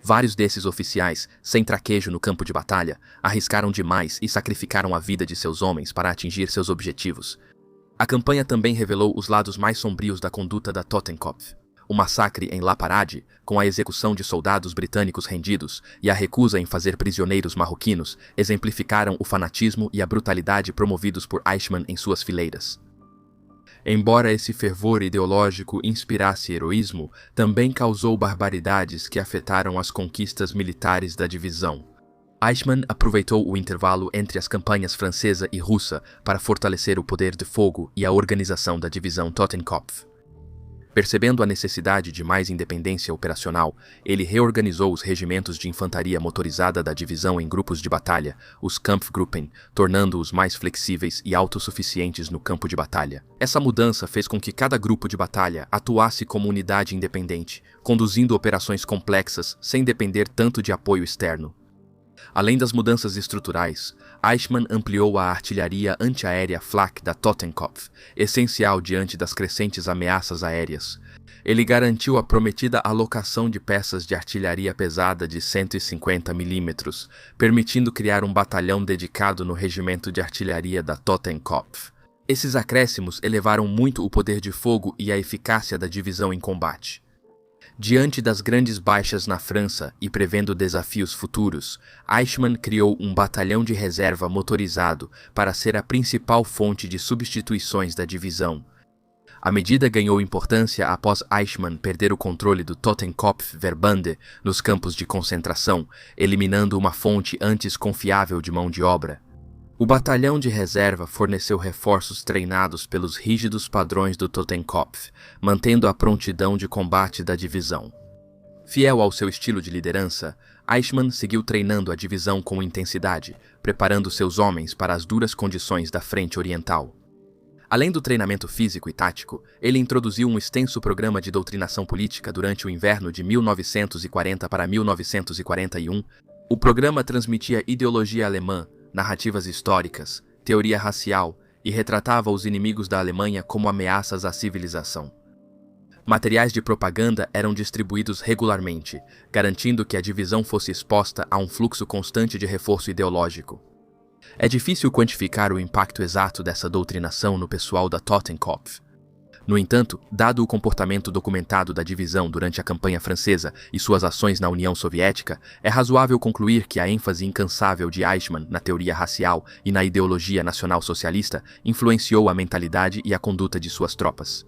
[SPEAKER 1] Vários desses oficiais, sem traquejo no campo de batalha, arriscaram demais e sacrificaram a vida de seus homens para atingir seus objetivos. A campanha também revelou os lados mais sombrios da conduta da Totenkopf. O massacre em La Parade, com a execução de soldados britânicos rendidos e a recusa em fazer prisioneiros marroquinos, exemplificaram o fanatismo e a brutalidade promovidos por Eichmann em suas fileiras. Embora esse fervor ideológico inspirasse heroísmo, também causou barbaridades que afetaram as conquistas militares da divisão. Eichmann aproveitou o intervalo entre as campanhas francesa e russa para fortalecer o poder de fogo e a organização da divisão Totenkopf. Percebendo a necessidade de mais independência operacional, ele reorganizou os regimentos de infantaria motorizada da divisão em grupos de batalha, os Kampfgruppen, tornando-os mais flexíveis e autossuficientes no campo de batalha. Essa mudança fez com que cada grupo de batalha atuasse como unidade independente, conduzindo operações complexas sem depender tanto de apoio externo. Além das mudanças estruturais, Eichmann ampliou a artilharia antiaérea Flak da Totenkopf, essencial diante das crescentes ameaças aéreas. Ele garantiu a prometida alocação de peças de artilharia pesada de 150 mm, permitindo criar um batalhão dedicado no regimento de artilharia da Totenkopf. Esses acréscimos elevaram muito o poder de fogo e a eficácia da divisão em combate. Diante das grandes baixas na França e prevendo desafios futuros, Eichmann criou um batalhão de reserva motorizado para ser a principal fonte de substituições da divisão. A medida ganhou importância após Eichmann perder o controle do Totenkopf-Verbände nos campos de concentração, eliminando uma fonte antes confiável de mão de obra. O batalhão de reserva forneceu reforços treinados pelos rígidos padrões do Totenkopf, mantendo a prontidão de combate da divisão. Fiel ao seu estilo de liderança, Eichmann seguiu treinando a divisão com intensidade, preparando seus homens para as duras condições da frente oriental. Além do treinamento físico e tático, ele introduziu um extenso programa de doutrinação política durante o inverno de 1940 para 1941. O programa transmitia ideologia alemã, narrativas históricas, teoria racial e retratava os inimigos da Alemanha como ameaças à civilização. Materiais de propaganda eram distribuídos regularmente, garantindo que a divisão fosse exposta a um fluxo constante de reforço ideológico. É difícil quantificar o impacto exato dessa doutrinação no pessoal da Totenkopf. No entanto, dado o comportamento documentado da divisão durante a campanha francesa e suas ações na União Soviética, é razoável concluir que a ênfase incansável de Eichmann na teoria racial e na ideologia nacional-socialista influenciou a mentalidade e a conduta de suas tropas.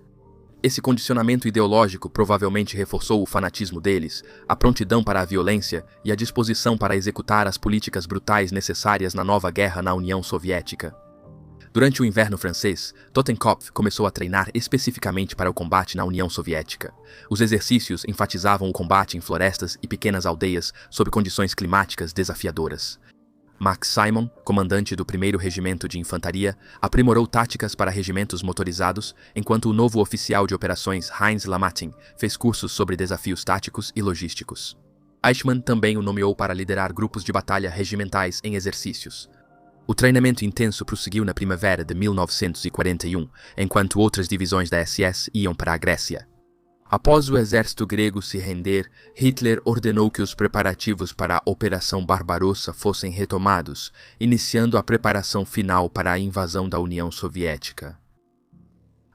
[SPEAKER 1] Esse condicionamento ideológico provavelmente reforçou o fanatismo deles, a prontidão para a violência e a disposição para executar as políticas brutais necessárias na nova guerra na União Soviética. Durante o inverno francês, Totenkopf começou a treinar especificamente para o combate na União Soviética. Os exercícios enfatizavam o combate em florestas e pequenas aldeias sob condições climáticas desafiadoras. Max Simon, comandante do 1º Regimento de Infantaria, aprimorou táticas para regimentos motorizados, enquanto o novo oficial de operações Heinz Lamatin fez cursos sobre desafios táticos e logísticos. Eichmann também o nomeou para liderar grupos de batalha regimentais em exercícios. O treinamento intenso prosseguiu na primavera de 1941, enquanto outras divisões da SS iam para a Grécia. Após o exército grego se render, Hitler ordenou que os preparativos para a Operação Barbarossa fossem retomados, iniciando a preparação final para a invasão da União Soviética.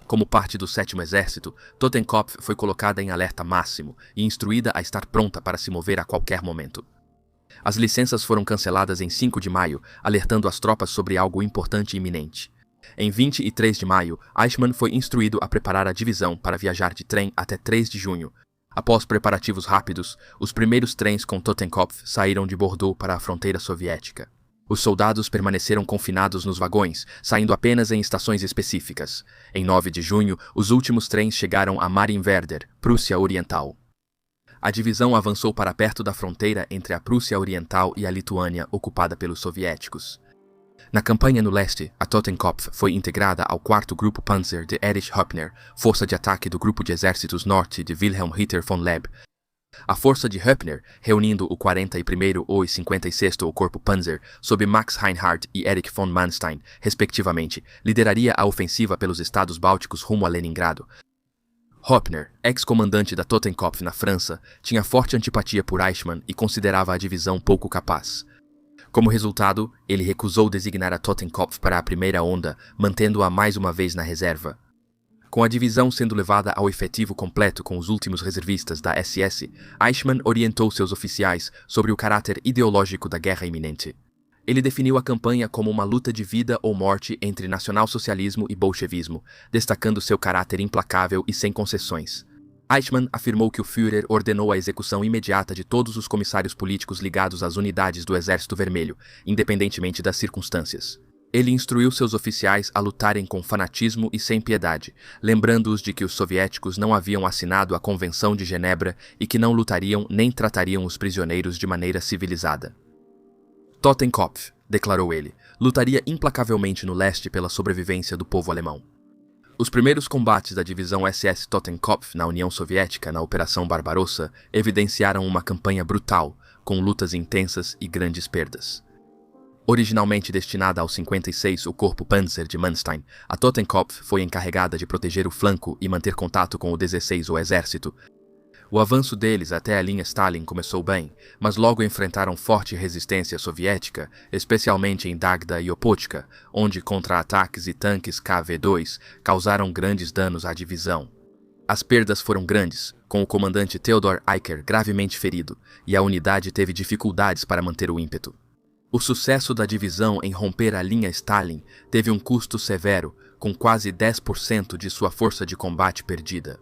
[SPEAKER 1] Como parte do 7º Exército, Totenkopf foi colocada em alerta máximo e instruída a estar pronta para se mover a qualquer momento. As licenças foram canceladas em 5 de maio, alertando as tropas sobre algo importante e iminente. Em 23 de maio, Eichmann foi instruído a preparar a divisão para viajar de trem até 3 de junho. Após preparativos rápidos, os primeiros trens com Totenkopf saíram de Bordeaux para a fronteira soviética. Os soldados permaneceram confinados nos vagões, saindo apenas em estações específicas. Em 9 de junho, os últimos trens chegaram a Marienwerder, Prússia Oriental. A divisão avançou para perto da fronteira entre a Prússia Oriental e a Lituânia, ocupada pelos soviéticos. Na campanha no leste, a Totenkopf foi integrada ao 4º Grupo Panzer de Erich Hoppner, força de ataque do Grupo de Exércitos Norte de Wilhelm Ritter von Leb. A força de Höppner, reunindo o 41º e 56º Corpo Panzer sob Max Reinhardt e Erich von Manstein, respectivamente, lideraria a ofensiva pelos estados bálticos rumo a Leningrado. Höppner, ex-comandante da Totenkopf na França, tinha forte antipatia por Eichmann e considerava a divisão pouco capaz. Como resultado, ele recusou designar a Totenkopf para a primeira onda, mantendo-a mais uma vez na reserva. Com a divisão sendo levada ao efetivo completo com os últimos reservistas da SS, Eichmann orientou seus oficiais sobre o caráter ideológico da guerra iminente. Ele definiu a campanha como uma luta de vida ou morte entre nacionalsocialismo e bolchevismo, destacando seu caráter implacável e sem concessões. Eichmann afirmou que o Führer ordenou a execução imediata de todos os comissários políticos ligados às unidades do Exército Vermelho, independentemente das circunstâncias. Ele instruiu seus oficiais a lutarem com fanatismo e sem piedade, lembrando-os de que os soviéticos não haviam assinado a Convenção de Genebra e que não lutariam nem tratariam os prisioneiros de maneira civilizada. Totenkopf, declarou ele, lutaria implacavelmente no leste pela sobrevivência do povo alemão. Os primeiros combates da divisão SS Totenkopf na União Soviética na Operação Barbarossa evidenciaram uma campanha brutal, com lutas intensas e grandes perdas. Originalmente destinada ao 56º Corpo Panzer de Manstein, a Totenkopf foi encarregada de proteger o flanco e manter contato com o 16º Exército. O avanço deles até a linha Stalin começou bem, mas logo enfrentaram forte resistência soviética, especialmente em Dagda e Opochka, onde contra-ataques e tanques KV-2 causaram grandes danos à divisão. As perdas foram grandes, com o comandante Theodor Eicher gravemente ferido, e a unidade teve dificuldades para manter o ímpeto. O sucesso da divisão em romper a linha Stalin teve um custo severo, com quase 10% de sua força de combate perdida.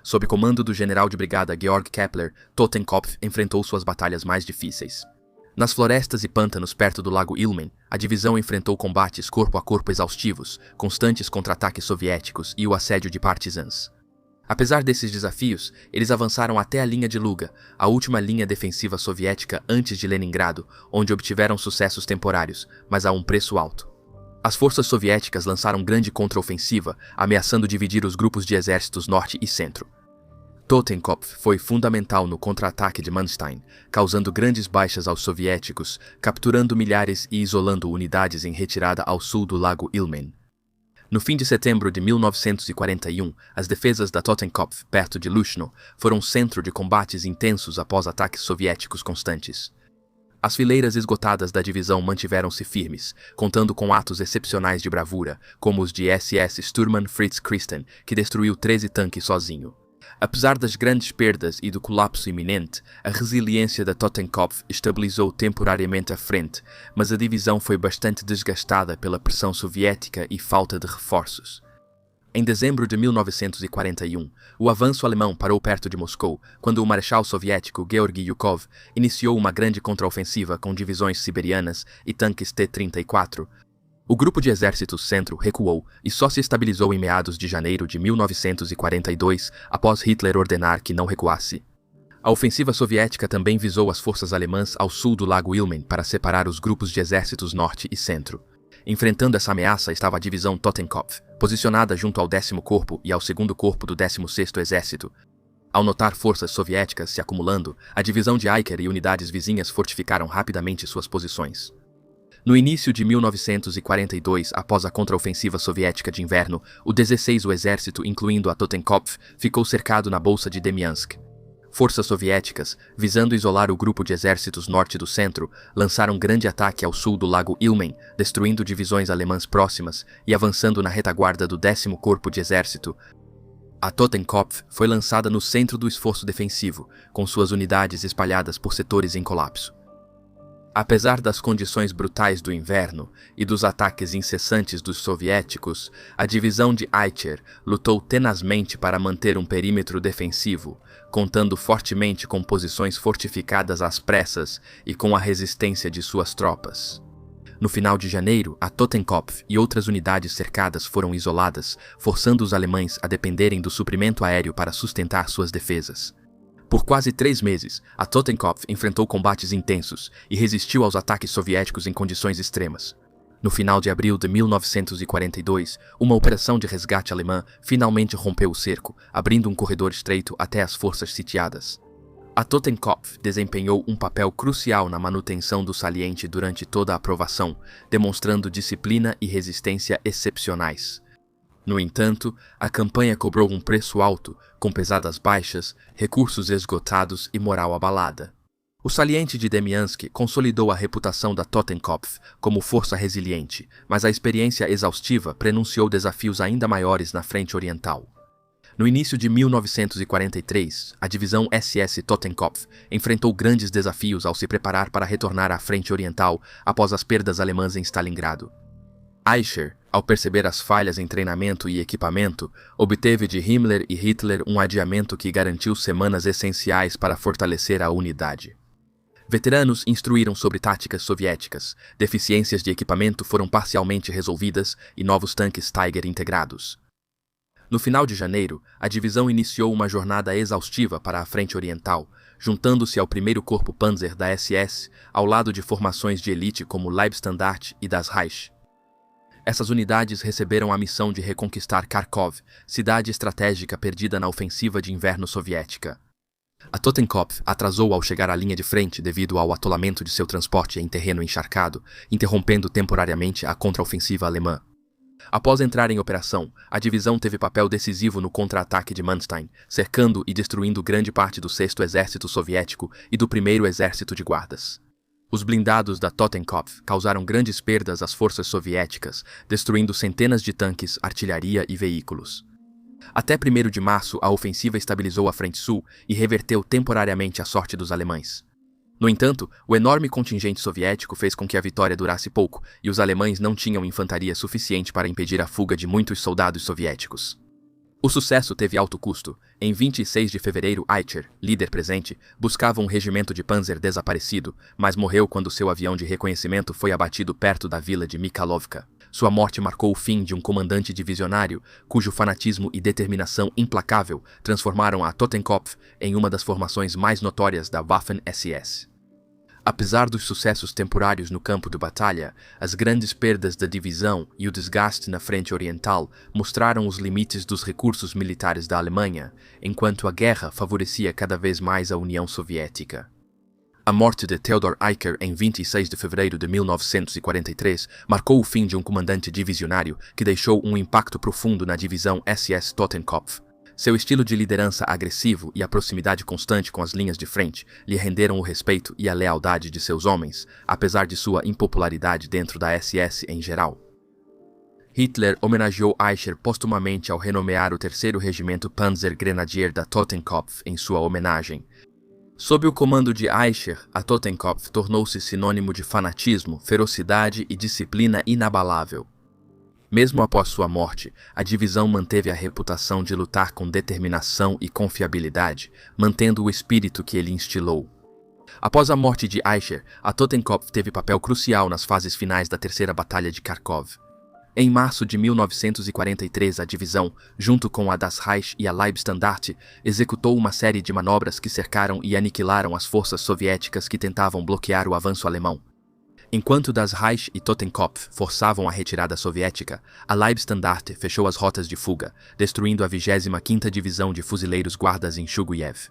[SPEAKER 1] Sob comando do general de brigada Georg Kepler, Totenkopf enfrentou suas batalhas mais difíceis. Nas florestas e pântanos perto do lago Ilmen, a divisão enfrentou combates corpo a corpo exaustivos, constantes contra-ataques soviéticos e o assédio de partisans. Apesar desses desafios, eles avançaram até a linha de Luga, a última linha defensiva soviética antes de Leningrado, onde obtiveram sucessos temporários, mas a um preço alto. As forças soviéticas lançaram grande contraofensiva, ameaçando dividir os grupos de exércitos norte e centro. Totenkopf foi fundamental no contra-ataque de Manstein, causando grandes baixas aos soviéticos, capturando milhares e isolando unidades em retirada ao sul do lago Ilmen. No fim de setembro de 1941, as defesas da Totenkopf, perto de Lushno, foram centro de combates intensos após ataques soviéticos constantes. As fileiras esgotadas da divisão mantiveram-se firmes, contando com atos excepcionais de bravura, como os de SS Sturmann Fritz Christen, que destruiu 13 tanques sozinho. Apesar das grandes perdas e do colapso iminente, a resiliência da Totenkopf estabilizou temporariamente a frente, mas a divisão foi bastante desgastada pela pressão soviética e falta de reforços. Em dezembro de 1941, o avanço alemão parou perto de Moscou, quando o marechal soviético Georgy Yukov iniciou uma grande contraofensiva com divisões siberianas e tanques T-34. O grupo de exércitos centro recuou e só se estabilizou em meados de janeiro de 1942, após Hitler ordenar que não recuasse. A ofensiva soviética também visou as forças alemãs ao sul do lago Ilmen para separar os grupos de exércitos norte e centro. Enfrentando essa ameaça estava a divisão Totenkopf, posicionada junto ao 10º Corpo e ao 2º Corpo do 16º Exército. Ao notar forças soviéticas se acumulando, a divisão de Eicher e unidades vizinhas fortificaram rapidamente suas posições. No início de 1942, após a contraofensiva soviética de inverno, o 16º Exército, incluindo a Totenkopf, ficou cercado na bolsa de Demiansk. Forças soviéticas, visando isolar o grupo de exércitos norte do centro, lançaram grande ataque ao sul do lago Ilmen, destruindo divisões alemãs próximas e avançando na retaguarda do 10º Corpo de Exército. A Totenkopf foi lançada no centro do esforço defensivo, com suas unidades espalhadas por setores em colapso. Apesar das condições brutais do inverno e dos ataques incessantes dos soviéticos, a divisão de Eicher lutou tenazmente para manter um perímetro defensivo, contando fortemente com posições fortificadas às pressas e com a resistência de suas tropas. No final de janeiro, a Totenkopf e outras unidades cercadas foram isoladas, forçando os alemães a dependerem do suprimento aéreo para sustentar suas defesas. Por quase 3 meses, a Totenkopf enfrentou combates intensos e resistiu aos ataques soviéticos em condições extremas. No final de abril de 1942, uma operação de resgate alemã finalmente rompeu o cerco, abrindo um corredor estreito até as forças sitiadas. A Totenkopf desempenhou um papel crucial na manutenção do saliente durante toda a aprovação, demonstrando disciplina e resistência excepcionais. No entanto, a campanha cobrou um preço alto, com pesadas baixas, recursos esgotados e moral abalada. O saliente de Demiansk consolidou a reputação da Totenkopf como força resiliente, mas a experiência exaustiva prenunciou desafios ainda maiores na frente oriental. No início de 1943, a divisão SS Totenkopf enfrentou grandes desafios ao se preparar para retornar à frente oriental após as perdas alemãs em Stalingrado. Eicher, ao perceber as falhas em treinamento e equipamento, obteve de Himmler e Hitler um adiamento que garantiu semanas essenciais para fortalecer a unidade. Veteranos instruíram sobre táticas soviéticas, deficiências de equipamento foram parcialmente resolvidas e novos tanques Tiger integrados. No final de janeiro, a divisão iniciou uma jornada exaustiva para a frente oriental, juntando-se ao primeiro corpo Panzer da SS, ao lado de formações de elite como Leibstandarte e das Reich. Essas unidades receberam a missão de reconquistar Kharkov, cidade estratégica perdida na ofensiva de inverno soviética. A Totenkopf atrasou ao chegar à linha de frente devido ao atolamento de seu transporte em terreno encharcado, interrompendo temporariamente a contraofensiva alemã. Após entrar em operação, a divisão teve papel decisivo no contra-ataque de Manstein, cercando e destruindo grande parte do 6º Exército Soviético e do 1º Exército de Guardas. Os blindados da Totenkopf causaram grandes perdas às forças soviéticas, destruindo centenas de tanques, artilharia e veículos. Até 1º de março, a ofensiva estabilizou a frente sul e reverteu temporariamente a sorte dos alemães. No entanto, o enorme contingente soviético fez com que a vitória durasse pouco, e os alemães não tinham infantaria suficiente para impedir a fuga de muitos soldados soviéticos. O sucesso teve alto custo. Em 26 de fevereiro, Eicher, líder presente, buscava um regimento de Panzer desaparecido, mas morreu quando seu avião de reconhecimento foi abatido perto da vila de Mikhailovka. Sua morte marcou o fim de um comandante divisionário, cujo fanatismo e determinação implacável transformaram a Totenkopf em uma das formações mais notórias da Waffen-SS. Apesar dos sucessos temporários no campo de batalha, as grandes perdas da divisão e o desgaste na frente oriental mostraram os limites dos recursos militares da Alemanha, enquanto a guerra favorecia cada vez mais a União Soviética. A morte de Theodor Eicher em 26 de fevereiro de 1943 marcou o fim de um comandante divisionário que deixou um impacto profundo na divisão SS Totenkopf. Seu estilo de liderança agressivo e a proximidade constante com as linhas de frente lhe renderam o respeito e a lealdade de seus homens, apesar de sua impopularidade dentro da SS em geral. Hitler homenageou Eicher postumamente ao renomear o 3º Regimento Panzer Grenadier da Totenkopf em sua homenagem. Sob o comando de Eicher, a Totenkopf tornou-se sinônimo de fanatismo, ferocidade e disciplina inabalável. Mesmo após sua morte, a divisão manteve a reputação de lutar com determinação e confiabilidade, mantendo o espírito que ele instilou. Após a morte de Eicher, a Totenkopf teve papel crucial nas fases finais da Terceira Batalha de Kharkov. Em março de 1943, a divisão, junto com a das Reich e a Leibstandarte, executou uma série de manobras que cercaram e aniquilaram as forças soviéticas que tentavam bloquear o avanço alemão. Enquanto das Reich e Totenkopf forçavam a retirada soviética, a Leibstandarte fechou as rotas de fuga, destruindo a 25ª Divisão de Fuzileiros Guardas em Chuguyev.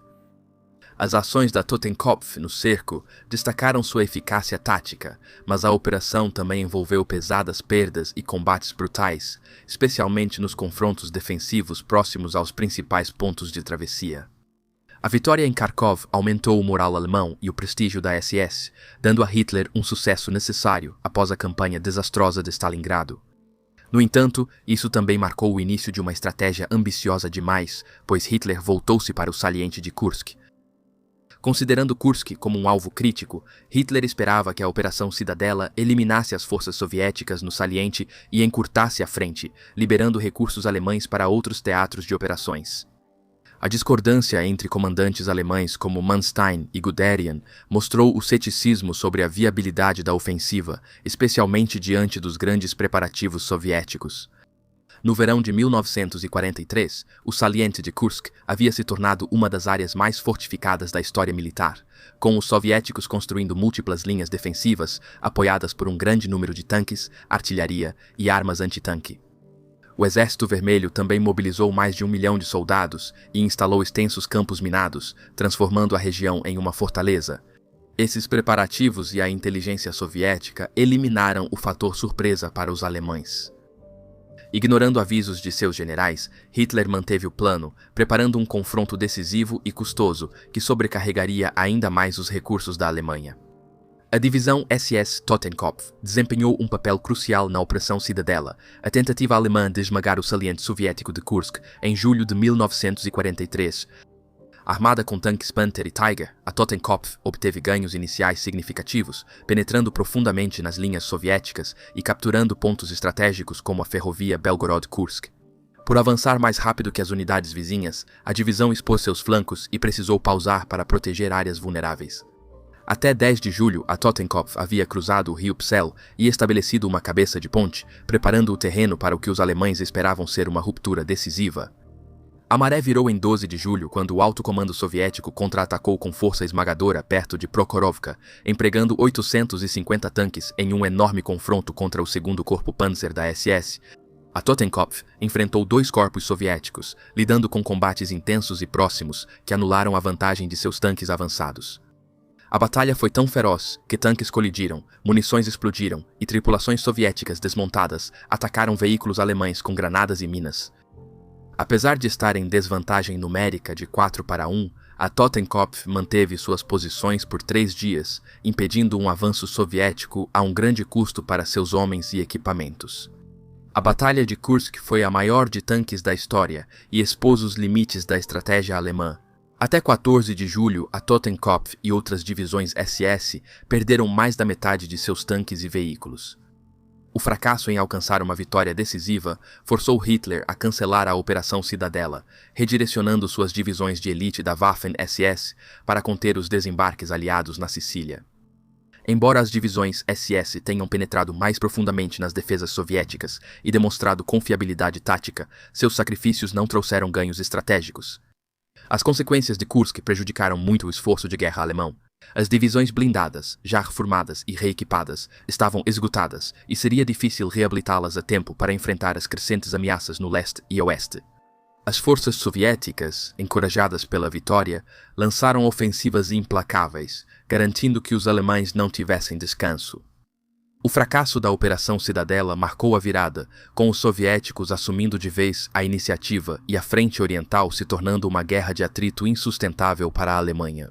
[SPEAKER 1] As ações da Totenkopf no cerco destacaram sua eficácia tática, mas a operação também envolveu pesadas perdas e combates brutais, especialmente nos confrontos defensivos próximos aos principais pontos de travessia. A vitória em Kharkov aumentou o moral alemão e o prestígio da SS, dando a Hitler um sucesso necessário após a campanha desastrosa de Stalingrado. No entanto, isso também marcou o início de uma estratégia ambiciosa demais, pois Hitler voltou-se para o saliente de Kursk. Considerando Kursk como um alvo crítico, Hitler esperava que a Operação Cidadela eliminasse as forças soviéticas no saliente e encurtasse a frente, liberando recursos alemães para outros teatros de operações. A discordância entre comandantes alemães como Manstein e Guderian mostrou o ceticismo sobre a viabilidade da ofensiva, especialmente diante dos grandes preparativos soviéticos. No verão de 1943, o saliente de Kursk havia se tornado uma das áreas mais fortificadas da história militar, com os soviéticos construindo múltiplas linhas defensivas apoiadas por um grande número de tanques, artilharia e armas antitanque. O Exército Vermelho também mobilizou mais de 1 milhão de soldados e instalou extensos campos minados, transformando a região em uma fortaleza. Esses preparativos e a inteligência soviética eliminaram o fator surpresa para os alemães. Ignorando avisos de seus generais, Hitler manteve o plano, preparando um confronto decisivo e custoso que sobrecarregaria ainda mais os recursos da Alemanha. A divisão SS Totenkopf desempenhou um papel crucial na Operação Cidadela, a tentativa alemã de esmagar o saliente soviético de Kursk em julho de 1943. Armada com tanques Panther e Tiger, a Totenkopf obteve ganhos iniciais significativos, penetrando profundamente nas linhas soviéticas e capturando pontos estratégicos como a ferrovia Belgorod-Kursk. Por avançar mais rápido que as unidades vizinhas, a divisão expôs seus flancos e precisou pausar para proteger áreas vulneráveis. Até 10 de julho, a Totenkopf havia cruzado o rio Psel e estabelecido uma cabeça de ponte, preparando o terreno para o que os alemães esperavam ser uma ruptura decisiva. A maré virou em 12 de julho quando o alto comando soviético contra-atacou com força esmagadora perto de Prokhorovka, empregando 850 tanques em um enorme confronto contra o 2º Corpo Panzer da SS. A Totenkopf enfrentou 2 corpos soviéticos, lidando com combates intensos e próximos que anularam a vantagem de seus tanques avançados. A batalha foi tão feroz que tanques colidiram, munições explodiram e tripulações soviéticas desmontadas atacaram veículos alemães com granadas e minas. Apesar de estar em desvantagem numérica de 4-1, a Totenkopf manteve suas posições por 3 dias, impedindo um avanço soviético a um grande custo para seus homens e equipamentos. A Batalha de Kursk foi a maior de tanques da história e expôs os limites da estratégia alemã. Até 14 de julho, a Totenkopf e outras divisões SS perderam mais da metade de seus tanques e veículos. O fracasso em alcançar uma vitória decisiva forçou Hitler a cancelar a Operação Cidadela, redirecionando suas divisões de elite da Waffen-SS para conter os desembarques aliados na Sicília. Embora as divisões SS tenham penetrado mais profundamente nas defesas soviéticas e demonstrado confiabilidade tática, seus sacrifícios não trouxeram ganhos estratégicos. As consequências de Kursk prejudicaram muito o esforço de guerra alemão. As divisões blindadas, já reformadas e reequipadas, estavam esgotadas e seria difícil reabilitá-las a tempo para enfrentar as crescentes ameaças no leste e oeste. As forças soviéticas, encorajadas pela vitória, lançaram ofensivas implacáveis, garantindo que os alemães não tivessem descanso. O fracasso da Operação Cidadela marcou a virada, com os soviéticos assumindo de vez a iniciativa e a frente oriental se tornando uma guerra de atrito insustentável para a Alemanha.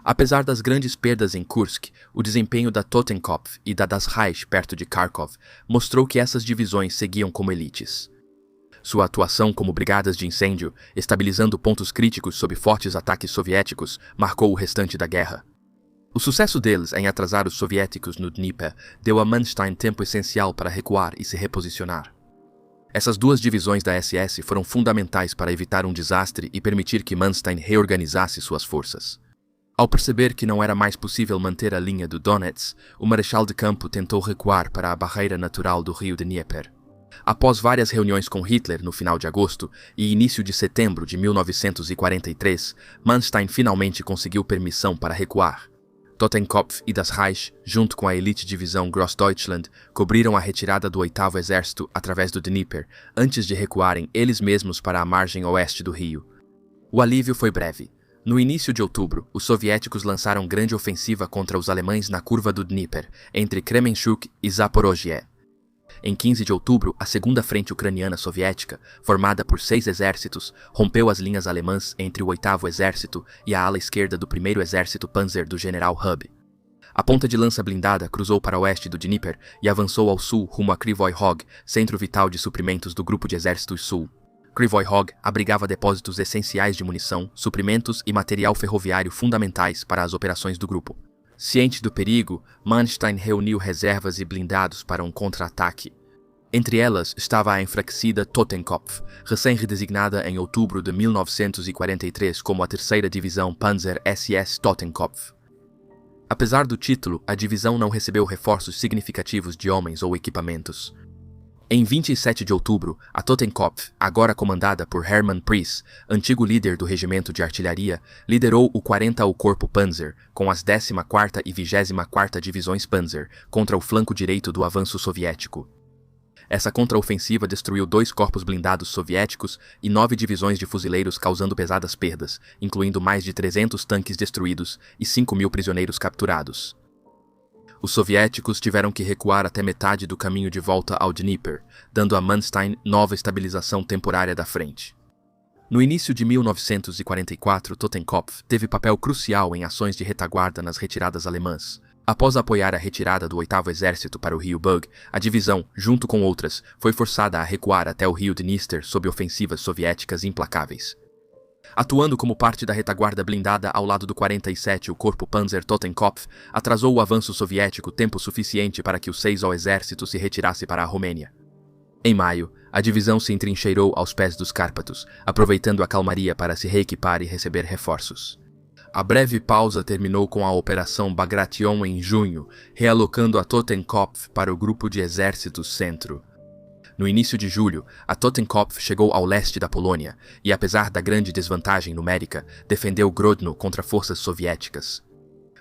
[SPEAKER 1] Apesar das grandes perdas em Kursk, o desempenho da Totenkopf e da Das Reich perto de Kharkov mostrou que essas divisões seguiam como elites. Sua atuação como brigadas de incêndio, estabilizando pontos críticos sob fortes ataques soviéticos, marcou o restante da guerra. O sucesso deles em atrasar os soviéticos no Dnieper deu a Manstein tempo essencial para recuar e se reposicionar. Essas 2 divisões da SS foram fundamentais para evitar um desastre e permitir que Manstein reorganizasse suas forças. Ao perceber que não era mais possível manter a linha do Donetsk, o marechal de campo tentou recuar para a barreira natural do rio Dnieper. Após várias reuniões com Hitler no final de agosto e início de setembro de 1943, Manstein finalmente conseguiu permissão para recuar. Totenkopf e Das Reich, junto com a elite divisão Grossdeutschland, cobriram a retirada do 8º Exército através do Dnieper, antes de recuarem eles mesmos para a margem oeste do rio. O alívio foi breve. No início de outubro, os soviéticos lançaram grande ofensiva contra os alemães na curva do Dnieper, entre Kremenchuk e Zaporozhye. Em 15 de outubro, a segunda frente ucraniana soviética, formada por 6 exércitos, rompeu as linhas alemãs entre o 8º Exército e a ala esquerda do 1º Exército Panzer do General Hub. A ponta de lança blindada cruzou para o oeste do Dnieper e avançou ao sul rumo a Kryvyi Rog, centro vital de suprimentos do Grupo de Exércitos Sul. Kryvyi Rog abrigava depósitos essenciais de munição, suprimentos e material ferroviário fundamentais para as operações do grupo. Ciente do perigo, Manstein reuniu reservas e blindados para um contra-ataque. Entre elas estava a enfraquecida Totenkopf, recém-redesignada em outubro de 1943 como a 3ª Divisão Panzer SS Totenkopf. Apesar do título, a divisão não recebeu reforços significativos de homens ou equipamentos. Em 27 de outubro, a Totenkopf, agora comandada por Hermann Priess, antigo líder do regimento de artilharia, liderou o 40º Corpo Panzer, com as 14ª e 24ª Divisões Panzer, contra o flanco direito do avanço soviético. Essa contraofensiva destruiu 2 corpos blindados soviéticos e 9 divisões de fuzileiros, causando pesadas perdas, incluindo mais de 300 tanques destruídos e 5.000 prisioneiros capturados. Os soviéticos tiveram que recuar até metade do caminho de volta ao Dnieper, dando a Manstein nova estabilização temporária da frente. No início de 1944, Totenkopf teve papel crucial em ações de retaguarda nas retiradas alemãs. Após apoiar a retirada do 8º Exército para o rio Bug, a divisão, junto com outras, foi forçada a recuar até o rio Dniester sob ofensivas soviéticas implacáveis. Atuando como parte da retaguarda blindada ao lado do 47, o Corpo Panzer Totenkopf atrasou o avanço soviético tempo suficiente para que o 6º Exército se retirasse para a Romênia. Em maio, a divisão se entrincheirou aos pés dos Cárpatos, aproveitando a calmaria para se reequipar e receber reforços. A breve pausa terminou com a Operação Bagration em junho, realocando a Totenkopf para o Grupo de Exércitos Centro. No início de julho, a Totenkopf chegou ao leste da Polônia e, apesar da grande desvantagem numérica, defendeu Grodno contra forças soviéticas.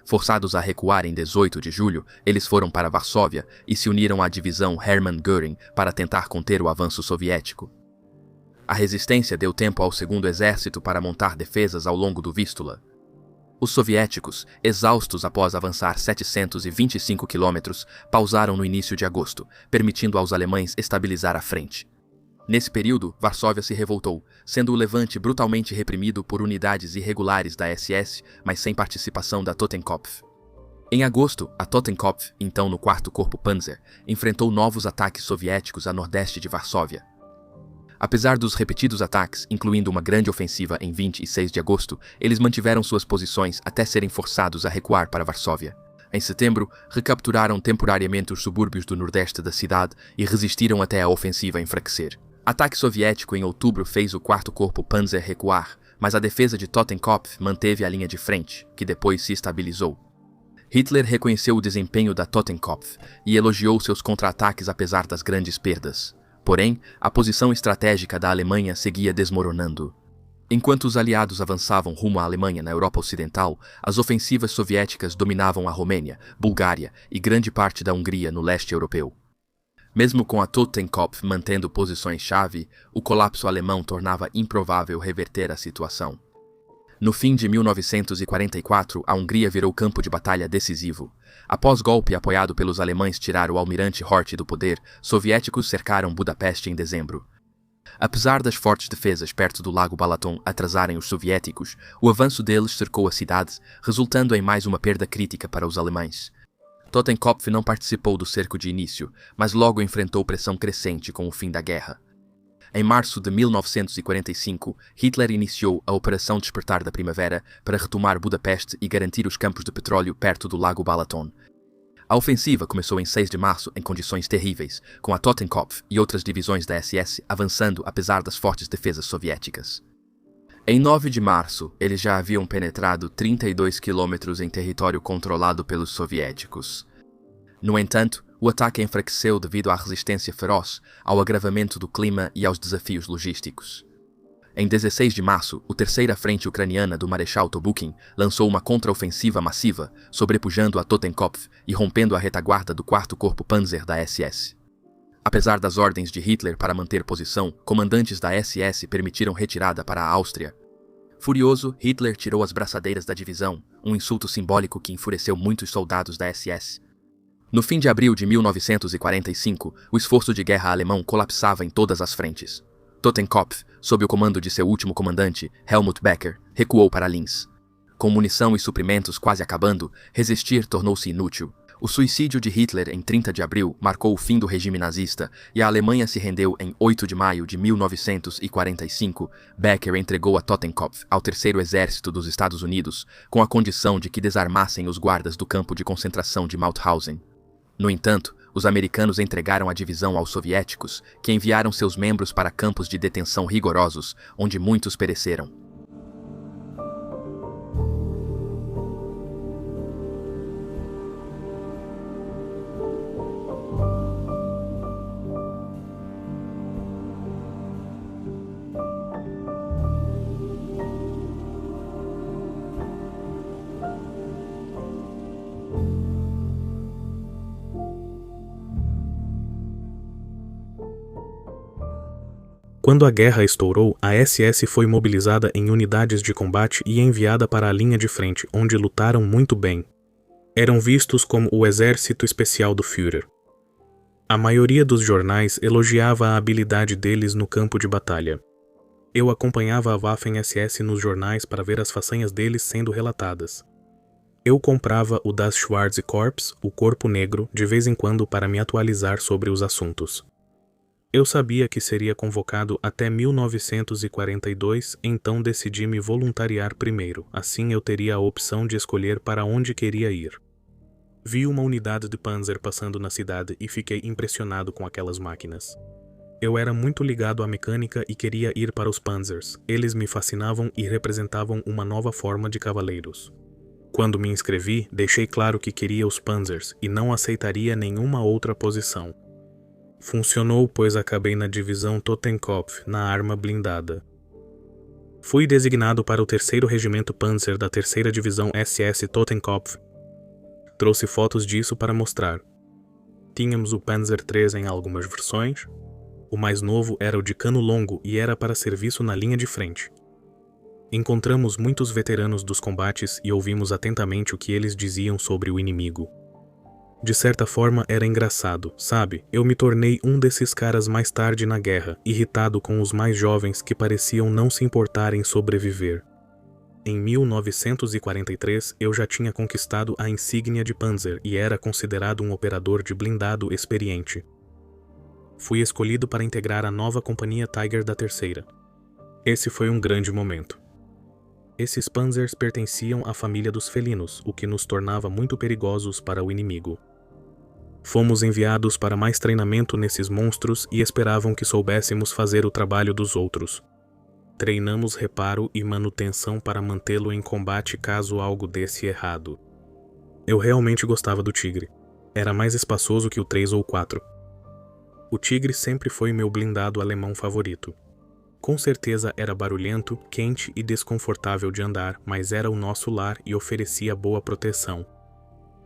[SPEAKER 1] Forçados a recuar em 18 de julho, eles foram para Varsóvia e se uniram à divisão Hermann Göring para tentar conter o avanço soviético. A resistência deu tempo ao 2º Exército para montar defesas ao longo do Vístula. Os soviéticos, exaustos após avançar 725 quilômetros, pausaram no início de agosto, permitindo aos alemães estabilizar a frente. Nesse período, Varsóvia se revoltou, sendo o levante brutalmente reprimido por unidades irregulares da SS, mas sem participação da Totenkopf. Em agosto, a Totenkopf, então no 4º Corpo Panzer, enfrentou novos ataques soviéticos a nordeste de Varsóvia. Apesar dos repetidos ataques, incluindo uma grande ofensiva em 26 de agosto, eles mantiveram suas posições até serem forçados a recuar para Varsóvia. Em setembro, recapturaram temporariamente os subúrbios do nordeste da cidade e resistiram até a ofensiva enfraquecer. Ataque soviético em outubro fez o 4º Corpo Panzer recuar, mas a defesa de Totenkopf manteve a linha de frente, que depois se estabilizou. Hitler reconheceu o desempenho da Totenkopf e elogiou seus contra-ataques apesar das grandes perdas. Porém, a posição estratégica da Alemanha seguia desmoronando. Enquanto os aliados avançavam rumo à Alemanha na Europa Ocidental, as ofensivas soviéticas dominavam a Romênia, Bulgária e grande parte da Hungria no leste europeu. Mesmo com a Totenkopf mantendo posições-chave, o colapso alemão tornava improvável reverter a situação. No fim de 1944, a Hungria virou campo de batalha decisivo. Após golpe apoiado pelos alemães tirar o almirante Horthy do poder, soviéticos cercaram Budapeste em dezembro. Apesar das fortes defesas perto do lago Balaton atrasarem os soviéticos, o avanço deles cercou a cidade, resultando em mais uma perda crítica para os alemães. Totenkopf não participou do cerco de início, mas logo enfrentou pressão crescente com o fim da guerra. Em março de 1945, Hitler iniciou a Operação Despertar da Primavera para retomar Budapeste e garantir os campos de petróleo perto do lago Balaton. A ofensiva começou em 6 de março em condições terríveis, com a Totenkopf e outras divisões da SS avançando apesar das fortes defesas soviéticas. Em 9 de março, eles já haviam penetrado 32 quilômetros em território controlado pelos soviéticos. No entanto, o ataque enfraqueceu devido à resistência feroz, ao agravamento do clima e aos desafios logísticos. Em 16 de março, a terceira frente ucraniana do Marechal Tobukin lançou uma contraofensiva massiva, sobrepujando a Totenkopf e rompendo a retaguarda do 4º Corpo Panzer da SS. Apesar das ordens de Hitler para manter posição, comandantes da SS permitiram retirada para a Áustria. Furioso, Hitler tirou as braçadeiras da divisão, um insulto simbólico que enfureceu muitos soldados da SS. No fim de abril de 1945, o esforço de guerra alemão colapsava em todas as frentes. Totenkopf, sob o comando de seu último comandante, Helmut Becker, recuou para Linz. Com munição e suprimentos quase acabando, resistir tornou-se inútil. O suicídio de Hitler em 30 de abril marcou o fim do regime nazista e a Alemanha se rendeu em 8 de maio de 1945. Becker entregou a Totenkopf ao Terceiro Exército dos Estados Unidos, com a condição de que desarmassem os guardas do campo de concentração de Mauthausen. No entanto, os americanos entregaram a divisão aos soviéticos, que enviaram seus membros para campos de detenção rigorosos, onde muitos pereceram.
[SPEAKER 2] Quando a guerra estourou, a SS foi mobilizada em unidades de combate e enviada para a linha de frente, onde lutaram muito bem. Eram vistos como o exército especial do Führer. A maioria dos jornais elogiava a habilidade deles no campo de batalha. Eu acompanhava a Waffen-SS nos jornais para ver as façanhas deles sendo relatadas. Eu comprava o Das Schwarze Korps, o Corpo Negro, de vez em quando para me atualizar sobre os assuntos. Eu sabia que seria convocado até 1942, então decidi me voluntariar primeiro, assim eu teria a opção de escolher para onde queria ir. Vi uma unidade de Panzer passando na cidade e fiquei impressionado com aquelas máquinas. Eu era muito ligado à mecânica e queria ir para os Panzers. Eles me fascinavam e representavam uma nova forma de cavaleiros. Quando me inscrevi, deixei claro que queria os Panzers e não aceitaria nenhuma outra posição. Funcionou, pois acabei na divisão Totenkopf, na arma blindada. Fui designado para o 3º Regimento Panzer da 3ª Divisão SS Totenkopf. Trouxe fotos disso para mostrar. Tínhamos o Panzer III em algumas versões. O mais novo era o de cano longo e era para serviço na linha de frente. Encontramos muitos veteranos dos combates e ouvimos atentamente o que eles diziam sobre o inimigo. De certa forma era engraçado, sabe? Eu me tornei um desses caras mais tarde na guerra, irritado com os mais jovens que pareciam não se importar em sobreviver. Em 1943, eu já tinha conquistado a insígnia de Panzer e era considerado um operador de blindado experiente. Fui escolhido para integrar a nova companhia Tiger da 3ª. Esse foi um grande momento. Esses Panzers pertenciam à família dos felinos, o que nos tornava muito perigosos para o inimigo. Fomos enviados para mais treinamento nesses monstros e esperavam que soubéssemos fazer o trabalho dos outros. Treinamos reparo e manutenção para mantê-lo em combate caso algo desse errado. Eu realmente gostava do Tigre. Era mais espaçoso que o 3 ou 4. O Tigre sempre foi meu blindado alemão favorito. Com certeza era barulhento, quente e desconfortável de andar, mas era o nosso lar e oferecia boa proteção.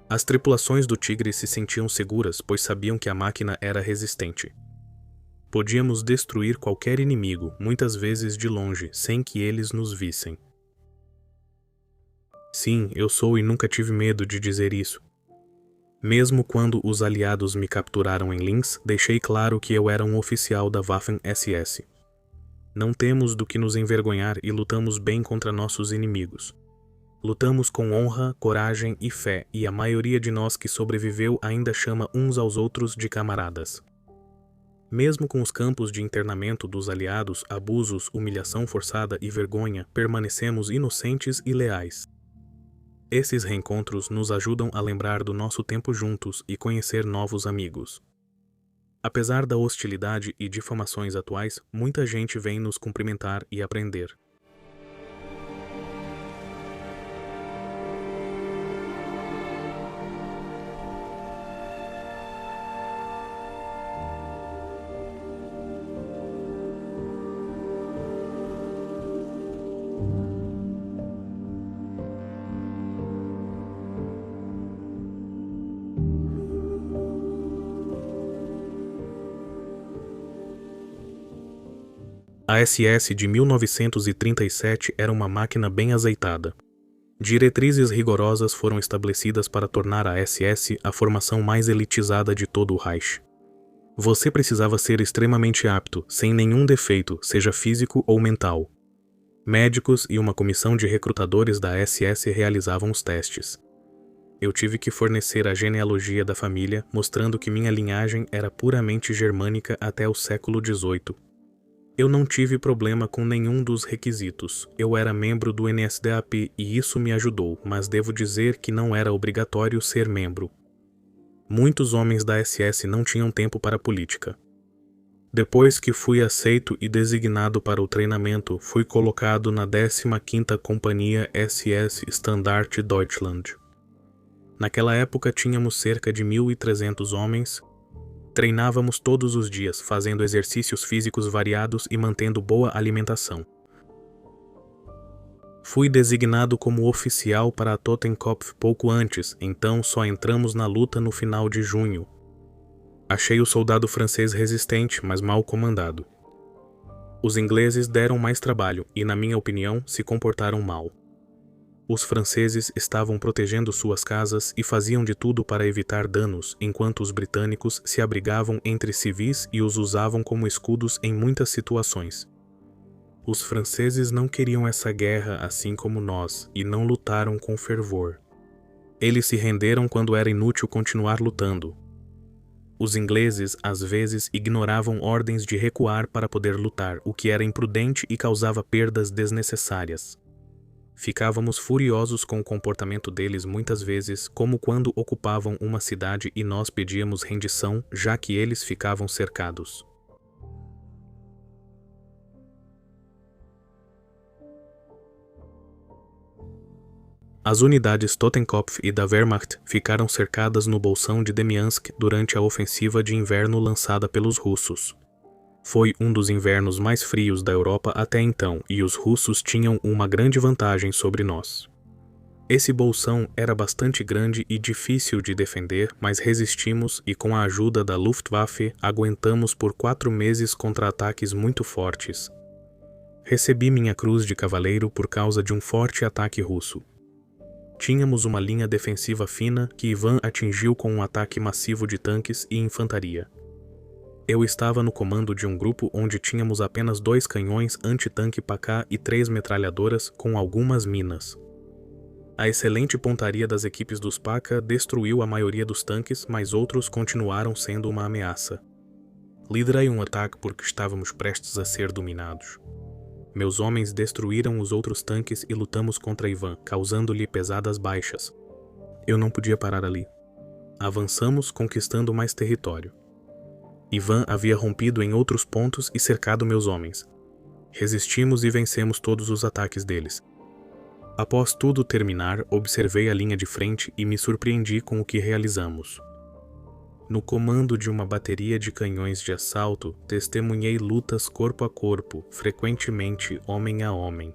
[SPEAKER 2] As tripulações do Tigre se sentiam seguras, pois sabiam que a máquina era resistente. Podíamos destruir qualquer inimigo, muitas vezes de longe, sem que eles nos vissem. Sim, eu sou e nunca tive medo de dizer isso. Mesmo quando os aliados me capturaram em Linz, deixei claro que eu era um oficial da Waffen-SS. Não temos do que nos envergonhar e lutamos bem contra nossos inimigos. Lutamos com honra, coragem e fé, e a maioria de nós que sobreviveu ainda chama uns aos outros de camaradas. Mesmo com os campos de internamento dos aliados, abusos, humilhação forçada e vergonha, permanecemos inocentes e leais. Esses reencontros nos ajudam a lembrar do nosso tempo juntos e conhecer novos amigos. Apesar da hostilidade e difamações atuais, muita gente vem nos cumprimentar e aprender. A SS de 1937 era uma máquina bem azeitada. Diretrizes rigorosas foram estabelecidas para tornar a SS a formação mais elitizada de todo o Reich. Você precisava ser extremamente apto, sem nenhum defeito, seja físico ou mental. Médicos e uma comissão de recrutadores da SS realizavam os testes. Eu tive que fornecer a genealogia da família, mostrando que minha linhagem era puramente germânica até o século XVIII. Eu não tive problema com nenhum dos requisitos. Eu era membro do NSDAP e isso me ajudou, mas devo dizer que não era obrigatório ser membro. Muitos homens da SS não tinham tempo para política. Depois que fui aceito e designado para o treinamento, fui colocado na 15ª Companhia SS Standard Deutschland. Naquela época tínhamos cerca de 1.300 homens. Treinávamos todos os dias, fazendo exercícios físicos variados e mantendo boa alimentação. Fui designado como oficial para a Totenkopf pouco antes, então só entramos na luta no final de junho. Achei o soldado francês resistente, mas mal comandado. Os ingleses deram mais trabalho e, na minha opinião, se comportaram mal. Os franceses estavam protegendo suas casas e faziam de tudo para evitar danos, enquanto os britânicos se abrigavam entre civis e os usavam como escudos em muitas situações. Os franceses não queriam essa guerra assim como nós e não lutaram com fervor. Eles se renderam quando era inútil continuar lutando. Os ingleses, às vezes, ignoravam ordens de recuar para poder lutar, o que era imprudente e causava perdas desnecessárias. Ficávamos furiosos com o comportamento deles muitas vezes, como quando ocupavam uma cidade e nós pedíamos rendição, já que eles ficavam cercados. As unidades Totenkopf e da Wehrmacht ficaram cercadas no bolsão de Demiansk durante a ofensiva de inverno lançada pelos russos. Foi um dos invernos mais frios da Europa até então e os russos tinham uma grande vantagem sobre nós. Esse bolsão era bastante grande e difícil de defender, mas resistimos e com a ajuda da Luftwaffe aguentamos por 4 meses contra ataques muito fortes. Recebi minha cruz de cavaleiro por causa de um forte ataque russo. Tínhamos uma linha defensiva fina que Ivan atingiu com um ataque massivo de tanques e infantaria. Eu estava no comando de um grupo onde tínhamos apenas 2 canhões anti-tanque PaK e 3 metralhadoras com algumas minas. A excelente pontaria das equipes dos PaK destruiu a maioria dos tanques, mas outros continuaram sendo uma ameaça. Liderei um ataque porque estávamos prestes a ser dominados. Meus homens destruíram os outros tanques e lutamos contra Ivan, causando-lhe pesadas baixas. Eu não podia parar ali. Avançamos conquistando mais território. Ivan havia rompido em outros pontos e cercado meus homens. Resistimos e vencemos todos os ataques deles. Após tudo terminar, observei a linha de frente e me surpreendi com o que realizamos. No comando de uma bateria de canhões de assalto, testemunhei lutas corpo a corpo, frequentemente homem a homem.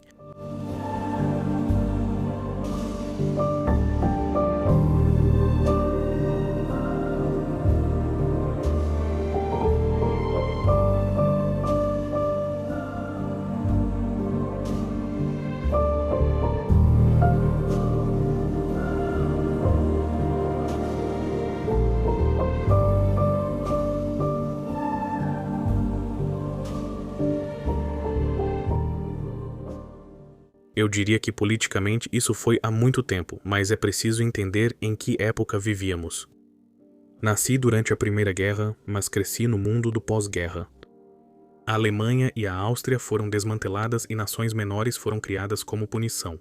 [SPEAKER 2] Eu diria que politicamente isso foi há muito tempo, mas é preciso entender em que época vivíamos. Nasci durante a Primeira Guerra, mas cresci no mundo do pós-guerra. A Alemanha e a Áustria foram desmanteladas e nações menores foram criadas como punição.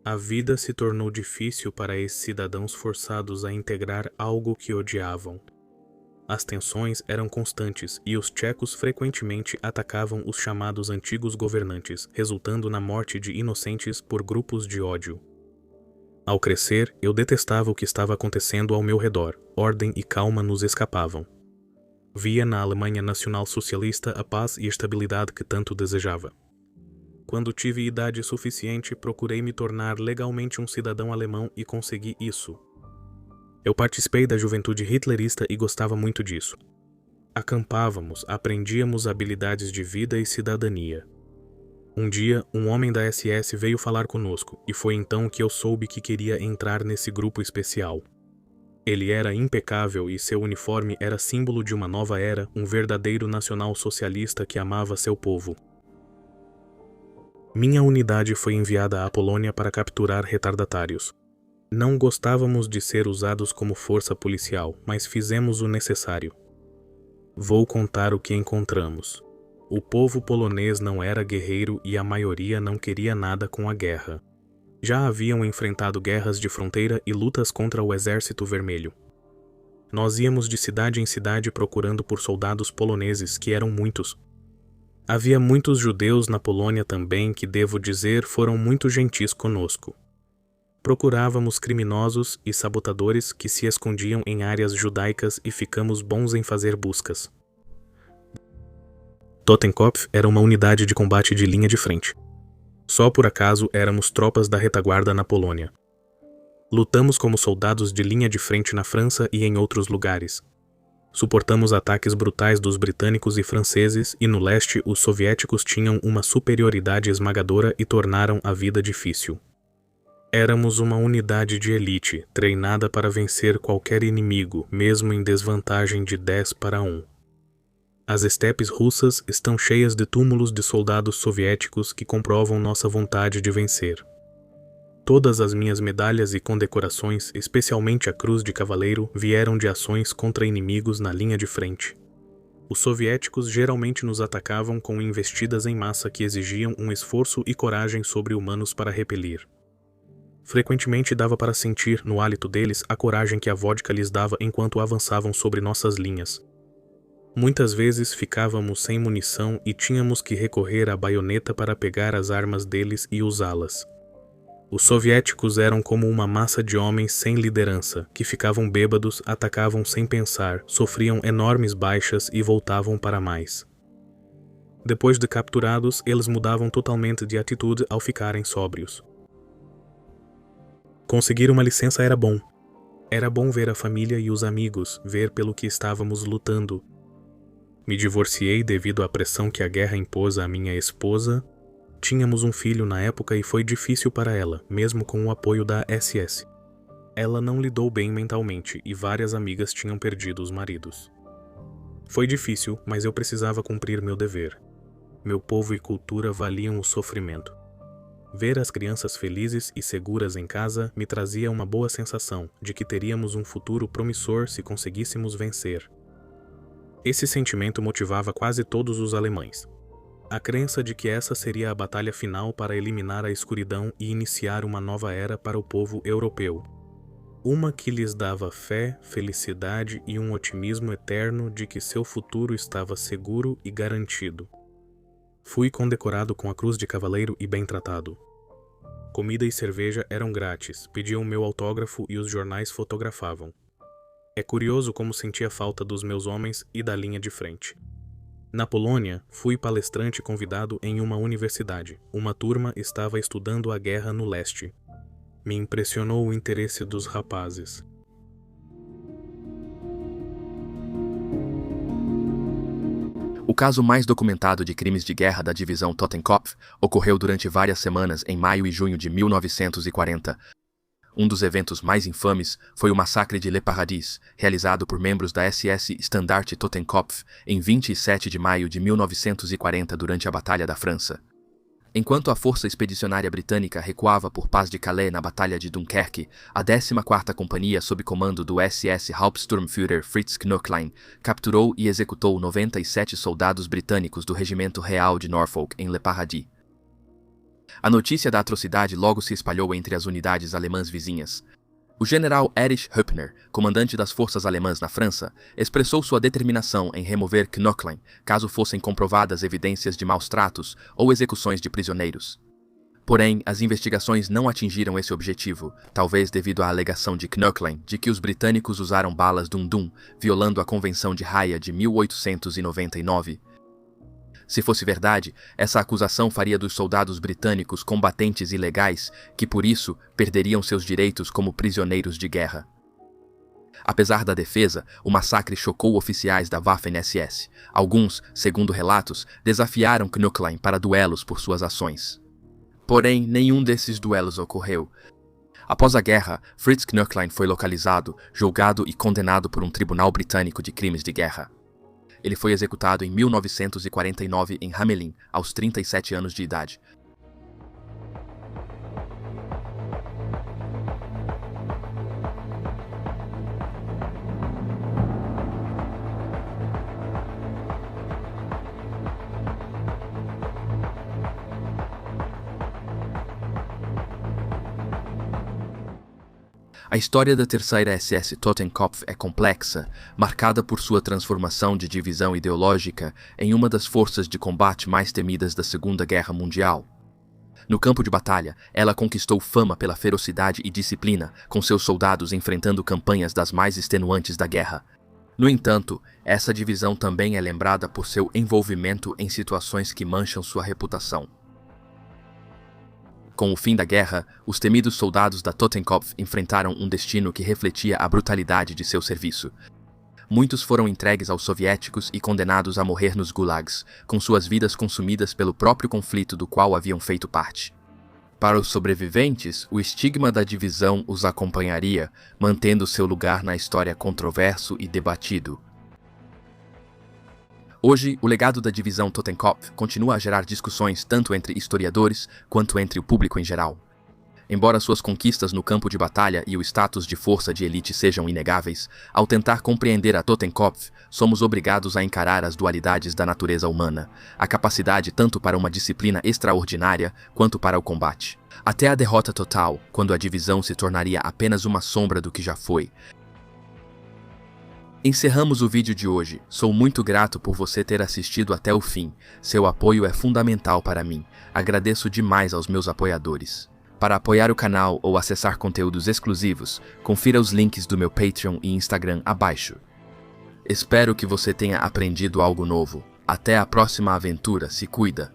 [SPEAKER 2] A vida se tornou difícil para esses cidadãos forçados a integrar algo que odiavam. As tensões eram constantes e os tchecos frequentemente atacavam os chamados antigos governantes, resultando na morte de inocentes por grupos de ódio. Ao crescer, eu detestava o que estava acontecendo ao meu redor. Ordem e calma nos escapavam. Via na Alemanha nacional-socialista a paz e estabilidade que tanto desejava. Quando tive idade suficiente, procurei me tornar legalmente um cidadão alemão e consegui isso. Eu participei da juventude hitlerista e gostava muito disso. Acampávamos, aprendíamos habilidades de vida e cidadania. Um dia, um homem da SS veio falar conosco, e foi então que eu soube que queria entrar nesse grupo especial. Ele era impecável e seu uniforme era símbolo de uma nova era, um verdadeiro nacional-socialista que amava seu povo. Minha unidade foi enviada à Polônia para capturar retardatários. Não gostávamos de ser usados como força policial, mas fizemos o necessário. Vou contar o que encontramos. O povo polonês não era guerreiro e a maioria não queria nada com a guerra. Já haviam enfrentado guerras de fronteira e lutas contra o Exército Vermelho. Nós íamos de cidade em cidade procurando por soldados poloneses, que eram muitos. Havia muitos judeus na Polônia também que, devo dizer, foram muito gentis conosco. Procurávamos criminosos e sabotadores que se escondiam em áreas judaicas e ficamos bons em fazer buscas. Totenkopf era uma unidade de combate de linha de frente. Só por acaso éramos tropas da retaguarda na Polônia. Lutamos como soldados de linha de frente na França e em outros lugares. Suportamos ataques brutais dos britânicos e franceses, e no leste os soviéticos tinham uma superioridade esmagadora e tornaram a vida difícil. Éramos uma unidade de elite, treinada para vencer qualquer inimigo, mesmo em desvantagem de 10-1. As estepes russas estão cheias de túmulos de soldados soviéticos que comprovam nossa vontade de vencer. Todas as minhas medalhas e condecorações, especialmente a Cruz de Cavaleiro, vieram de ações contra inimigos na linha de frente. Os soviéticos geralmente nos atacavam com investidas em massa que exigiam um esforço e coragem sobre-humanos para repelir. Frequentemente dava para sentir no hálito deles a coragem que a vodka lhes dava enquanto avançavam sobre nossas linhas. Muitas vezes ficávamos sem munição e tínhamos que recorrer à baioneta para pegar as armas deles e usá-las. Os soviéticos eram como uma massa de homens sem liderança, que ficavam bêbados, atacavam sem pensar, sofriam enormes baixas e voltavam para mais. Depois de capturados, eles mudavam totalmente de atitude ao ficarem sóbrios. Conseguir uma licença era bom. Era bom ver a família e os amigos, ver pelo que estávamos lutando. Me divorciei devido à pressão que a guerra impôs à minha esposa. Tínhamos um filho na época e foi difícil para ela, mesmo com o apoio da SS. Ela não lidou bem mentalmente e várias amigas tinham perdido os maridos. Foi difícil, mas eu precisava cumprir meu dever. Meu povo e cultura valiam o sofrimento. Ver as crianças felizes e seguras em casa me trazia uma boa sensação de que teríamos um futuro promissor se conseguíssemos vencer. Esse sentimento motivava quase todos os alemães. A crença de que essa seria a batalha final para eliminar a escuridão e iniciar uma nova era para o povo europeu. Uma que lhes dava fé, felicidade e um otimismo eterno de que seu futuro estava seguro e garantido. Fui condecorado com a Cruz de Cavaleiro e bem tratado. Comida e cerveja eram grátis, pediam meu autógrafo e os jornais fotografavam. É curioso como sentia falta dos meus homens e da linha de frente. Na Polônia, fui palestrante convidado em uma universidade. Uma turma estava estudando a guerra no leste. Me impressionou o interesse dos rapazes.
[SPEAKER 1] O caso mais documentado de crimes de guerra da divisão Totenkopf ocorreu durante várias semanas em maio e junho de 1940. Um dos eventos mais infames foi o massacre de Le Paradis, realizado por membros da SS Standarte Totenkopf em 27 de maio de 1940 durante a Batalha da França. Enquanto a força expedicionária britânica recuava por Paz de Calais na Batalha de Dunkerque, a 14ª Companhia sob comando do SS Hauptsturmführer Fritz Knöchlein capturou e executou 97 soldados britânicos do Regimento Real de Norfolk em Le Paradis. A notícia da atrocidade logo se espalhou entre as unidades alemãs vizinhas. O general Erich Höppner, comandante das forças alemãs na França, expressou sua determinação em remover Knöchlein caso fossem comprovadas evidências de maus tratos ou execuções de prisioneiros. Porém, as investigações não atingiram esse objetivo, talvez devido à alegação de Knöchlein de que os britânicos usaram balas Dum-Dum, violando a Convenção de Haia de 1899. Se fosse verdade, essa acusação faria dos soldados britânicos combatentes ilegais que, por isso, perderiam seus direitos como prisioneiros de guerra. Apesar da defesa, o massacre chocou oficiais da Waffen-SS. Alguns, segundo relatos, desafiaram Knöchlein para duelos por suas ações. Porém, nenhum desses duelos ocorreu. Após a guerra, Fritz Knöchlein foi localizado, julgado e condenado por um tribunal britânico de crimes de guerra. Ele foi executado em 1949 em Hamelin, aos 37 anos de idade. A história da terceira SS Totenkopf é complexa, marcada por sua transformação de divisão ideológica em uma das forças de combate mais temidas da Segunda Guerra Mundial. No campo de batalha, ela conquistou fama pela ferocidade e disciplina, com seus soldados enfrentando campanhas das mais extenuantes da guerra. No entanto, essa divisão também é lembrada por seu envolvimento em situações que mancham sua reputação. Com o fim da guerra, os temidos soldados da Totenkopf enfrentaram um destino que refletia a brutalidade de seu serviço. Muitos foram entregues aos soviéticos e condenados a morrer nos gulags, com suas vidas consumidas pelo próprio conflito do qual haviam feito parte. Para os sobreviventes, o estigma da divisão os acompanharia, mantendo seu lugar na história controverso e debatido. Hoje, o legado da divisão Totenkopf continua a gerar discussões tanto entre historiadores quanto entre o público em geral. Embora suas conquistas no campo de batalha e o status de força de elite sejam inegáveis, ao tentar compreender a Totenkopf, somos obrigados a encarar as dualidades da natureza humana, a capacidade tanto para uma disciplina extraordinária quanto para o combate. Até a derrota total, quando a divisão se tornaria apenas uma sombra do que já foi. Encerramos o vídeo de hoje. Sou muito grato por você ter assistido até o fim. Seu apoio é fundamental para mim. Agradeço demais aos meus apoiadores. Para apoiar o canal ou acessar conteúdos exclusivos, confira os links do meu Patreon e Instagram abaixo. Espero que você tenha aprendido algo novo. Até a próxima aventura, se cuida!